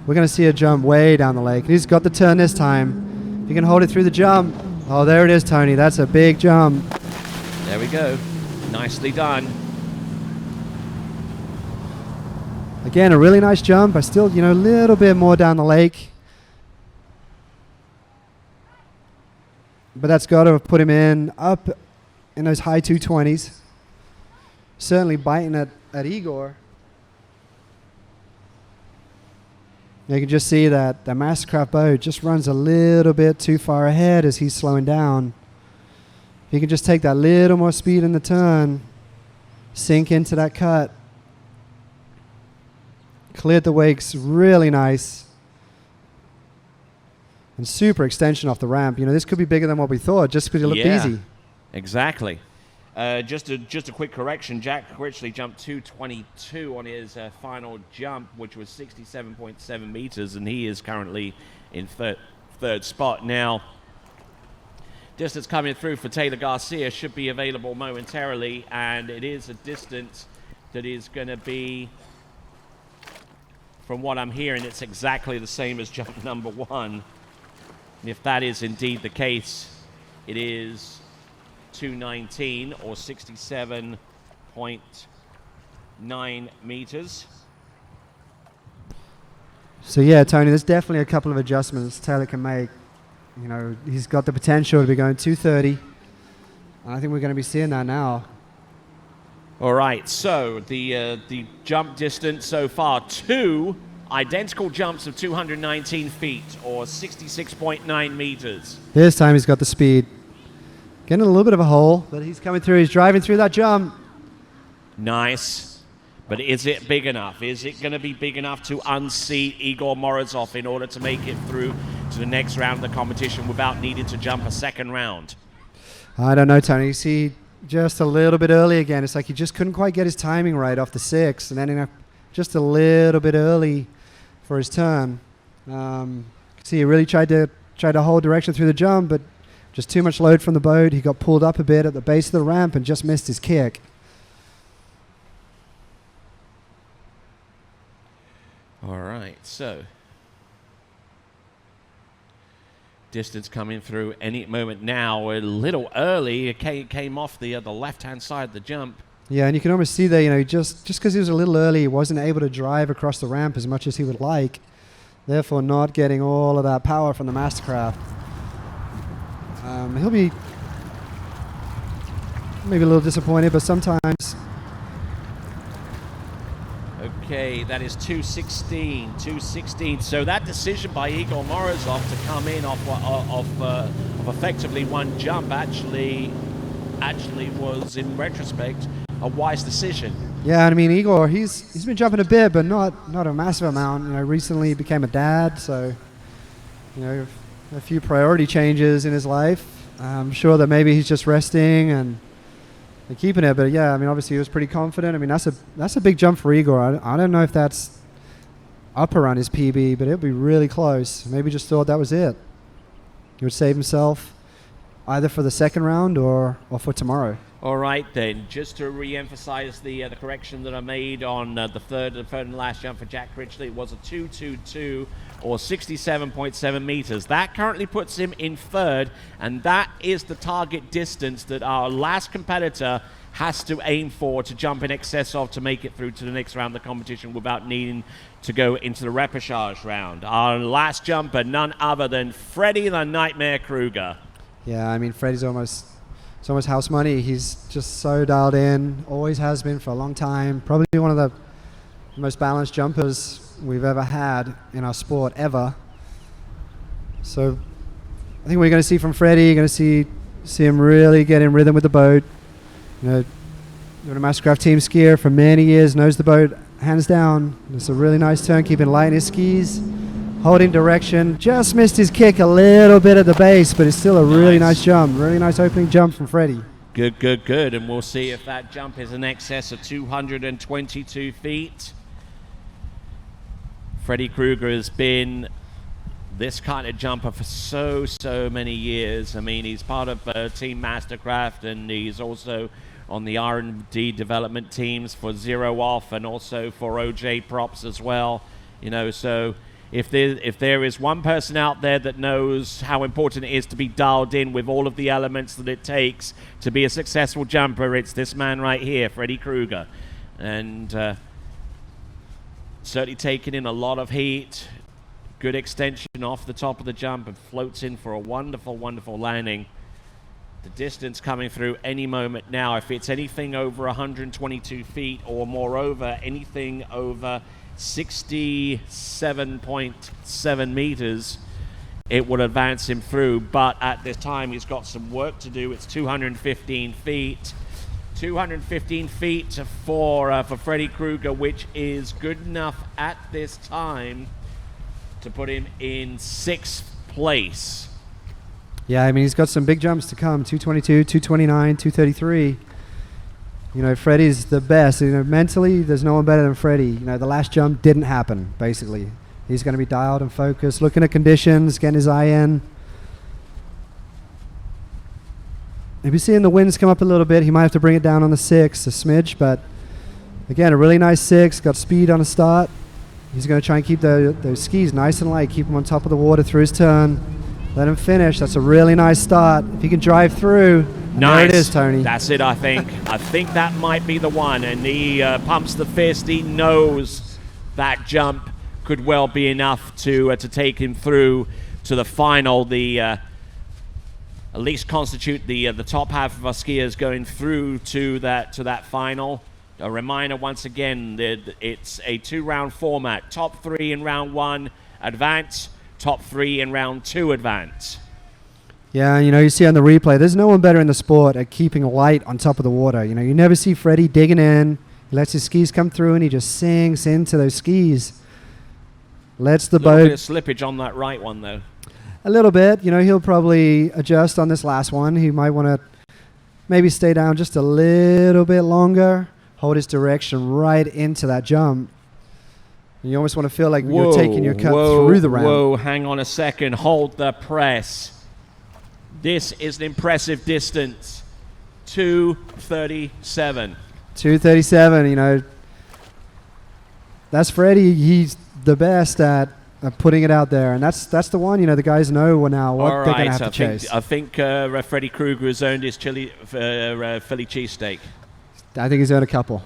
we're going to see a jump way down the lake. He's got the turn this time. If he can hold it through the jump. Oh, there it is, Tony. That's a big jump. There we go. Nicely done. Again, a really nice jump. I still, you know, a little bit more down the lake. But that's got to have put him up in those high 220s. Certainly biting at Igor. You can just see that the MasterCraft boat just runs a little bit too far ahead as he's slowing down. If he can just take that little more speed in the turn, sink into that cut. Cleared the wakes really nice. And super extension off the ramp. You know, this could be bigger than what we thought, just because it looked easy. Exactly. Just a quick correction. Jack Critchley jumped 222 on his final jump, which was 67.7 meters, and he is currently in third spot. Now, distance coming through for Taylor Garcia should be available momentarily, and it is a distance that is going to be, from what I'm hearing, it's exactly the same as jump number 1. And if that is indeed the case, it is 219 or 67.9 meters. So yeah, Tony, there's definitely a couple of adjustments Taylor can make. You know, he's got the potential to be going 230. And I think we're going to be seeing that now. All right, so the jump distance so far, 2 identical jumps of 219 feet or 66.9 meters. This time he's got the speed. Getting a little bit of a hole, but he's coming through. He's driving through that jump. Nice. But is it big enough? Is it going to be big enough to unseat Igor Morozov in order to make it through to the next round of the competition without needing to jump a second round? I don't know, Tony. You see, just a little bit early again. It's like he just couldn't quite get his timing right off the 6, and then just a little bit early for his turn. See, he really tried to hold direction through the jump, but just too much load from the boat. He got pulled up a bit at the base of the ramp and just missed his kick. All right, so distance coming through any moment now. A little early. It came off the left-hand side of the jump. Yeah, and you can almost see there, you know, just because he was a little early, he wasn't able to drive across the ramp as much as he would like, therefore not getting all of that power from the MasterCraft. He'll be maybe a little disappointed, but sometimes. Okay, that is 216. So that decision by Igor Morozov to come in off effectively one jump actually was, in retrospect, a wise decision. Yeah, I mean, Igor, he's been jumping a bit, but not a massive amount. You know, recently he became a dad, so, you know, a few priority changes in his life. I'm sure that maybe he's just resting and keeping it, but yeah, I mean, obviously he was pretty confident. I mean, that's a big jump for Igor. I don't know if that's up around his PB, but it'll be really close. Maybe just thought that was it. He would save himself either for the second round or for tomorrow. All right, then, just to re-emphasize the correction that I made on the third and last jump for Jack Critchley, it was a 222 or 67.7 meters. That currently puts him in third, and that is the target distance that our last competitor has to aim for to jump in excess of to make it through to the next round of the competition without needing to go into the repechage round. Our last jumper, none other than Freddy the Nightmare Krueger. Yeah, I mean, Freddy's almost house money. He's just so dialed in, always has been for a long time. Probably one of the most balanced jumpers we've ever had in our sport, ever. So I think we're going to see from Freddy, you're going to see him really get in rhythm with the boat. You know, doing a MasterCraft team skier for many years, knows the boat hands down. It's a really nice turn, keeping light in his skis, holding direction. Just missed his kick a little bit at the base, but it's still a really nice jump. Really nice opening jump from Freddy. Good. And we'll see if that jump is in excess of 222 feet. Freddy Krueger has been this kind of jumper for so many years. I mean, he's part of Team MasterCraft, and he's also on the R&D development teams for Zero Off and also for OJ Props as well. You know, so if there is one person out there that knows how important it is to be dialed in with all of the elements that it takes to be a successful jumper, it's this man right here, Freddy Krueger. And certainly taking in a lot of heat, good extension off the top of the jump, and floats in for a wonderful landing. The distance coming through any moment now, if it's anything over 122 feet or moreover anything over 67.7 meters, it would advance him through. But at this time, he's got some work to do. It's 215 feet. 215 feet for Freddy Krueger, which is good enough at this time to put him in 6th place. Yeah, I mean, he's got some big jumps to come. 222, 229, 233. You know, Freddy's the best. You know, mentally, there's no one better than Freddy. You know, the last jump didn't happen, basically. He's going to be dialed and focused, looking at conditions, getting his eye in. If you're seeing the winds come up a little bit, he might have to bring it down on the 6, a smidge. But, again, a really nice 6. Got speed on the start. He's going to try and keep those skis nice and light, keep him on top of the water through his turn. Let him finish. That's a really nice start. If he can drive through, nice. There it is, Tony. That's it, I think. I think that might be the one. And he pumps the fist. He knows that jump could well be enough to take him through to the final. At least constitute the top half of our skiers going through to that final. A reminder once again that it's a 2-round format. Top 3 in round 1 advance. Top 3 in round 2 advance. Yeah, you know, you see on the replay, there's no one better in the sport at keeping light on top of the water. You know, you never see Freddy digging in. He lets his skis come through and he just sinks into those skis. Lets the boat. A little bit of slippage on that right one, though. A little bit. You know, he'll probably adjust on this last one. He might want to maybe stay down just a little bit longer, hold his direction right into that jump. You almost want to feel like you're taking your cut through the round. Whoa, hang on a second. Hold the press. This is an impressive distance. 237. 237, you know. That's Freddy. He's the best at putting it out there. And that's the one, you know, the guys know now what they're going to have to chase. I think Freddy Krueger has earned his Philly cheesesteak. I think he's earned a couple.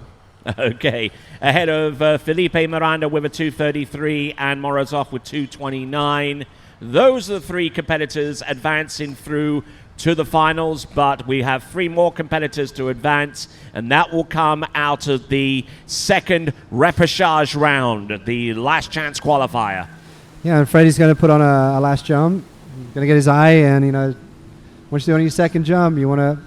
Okay. Ahead of Felipe Miranda with a 233 and Morozov with 229. Those are the 3 competitors advancing through to the finals, but we have 3 more competitors to advance, and that will come out of the second repechage round, the last chance qualifier. Yeah, and Freddy's going to put on a last jump. Going to get his eye in, you know. Once you're on your second jump, you want to...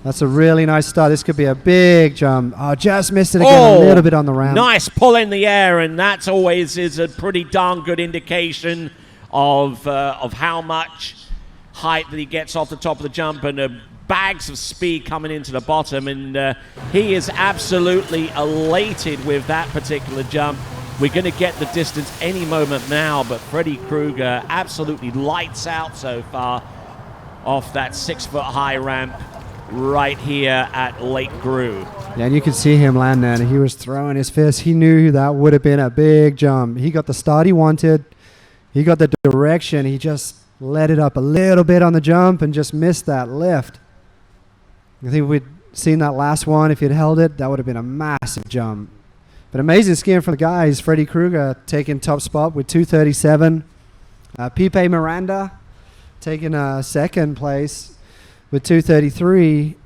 That's a really nice start. This could be a big jump. Oh, just missed it again a little bit on the ramp. Nice pull in the air, and that's always is a pretty darn good indication of how much height that he gets off the top of the jump, and bags of speed coming into the bottom, and he is absolutely elated with that particular jump. We're going to get the distance any moment now, but Freddy Krueger absolutely lights out so far off that 6-foot-high ramp right here at Lake Gru. Yeah, and you can see him land there, and he was throwing his fist. He knew that would have been a big jump. He got the start he wanted. He got the direction. He just let it up a little bit on the jump and just missed that lift. I think if we'd seen that last one, if he'd held it, that would have been a massive jump. But amazing skiing from the guys. Freddy Krueger taking top spot with 237. Pipe Miranda taking second place with 233.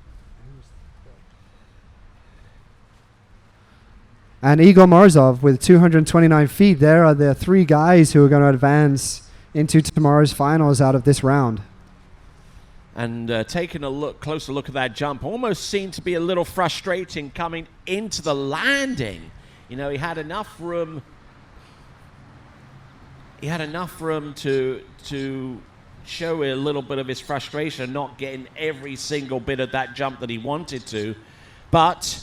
And Igor Morozov with 229 feet. There are the 3 guys who are going to advance into tomorrow's finals out of this round. And taking a closer look at that jump, almost seemed to be a little frustrating coming into the landing. You know, he had enough room. He had enough room to show a little bit of his frustration, not getting every single bit of that jump that he wanted to. But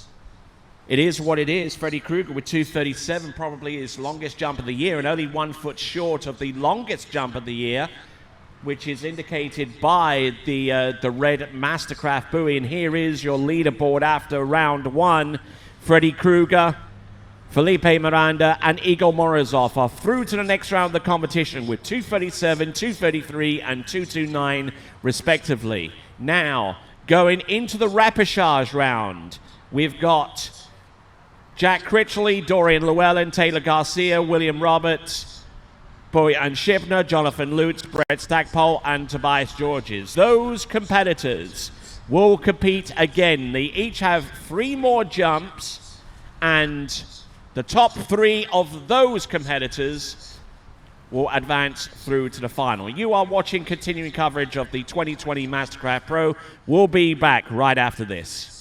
it is what it is. Freddy Krueger with 237, probably his longest jump of the year, and only 1 foot short of the longest jump of the year, which is indicated by the red MasterCraft buoy. And here is your leaderboard after round 1. Freddy Krueger, Felipe Miranda, and Igor Morozov are through to the next round of the competition with 237, 233, and 229, respectively. Now, going into the repechage round, we've got Jack Critchley, Dorian Llewellyn, Taylor Garcia, William Roberts, Bojan Shibner, Jonathan Lutz, Brett Stackpole, and Tobias Georges. Those competitors will compete again. They each have 3 more jumps, and the top 3 of those competitors will advance through to the final. You are watching continuing coverage of the 2020 MasterCraft Pro. We'll be back right after this.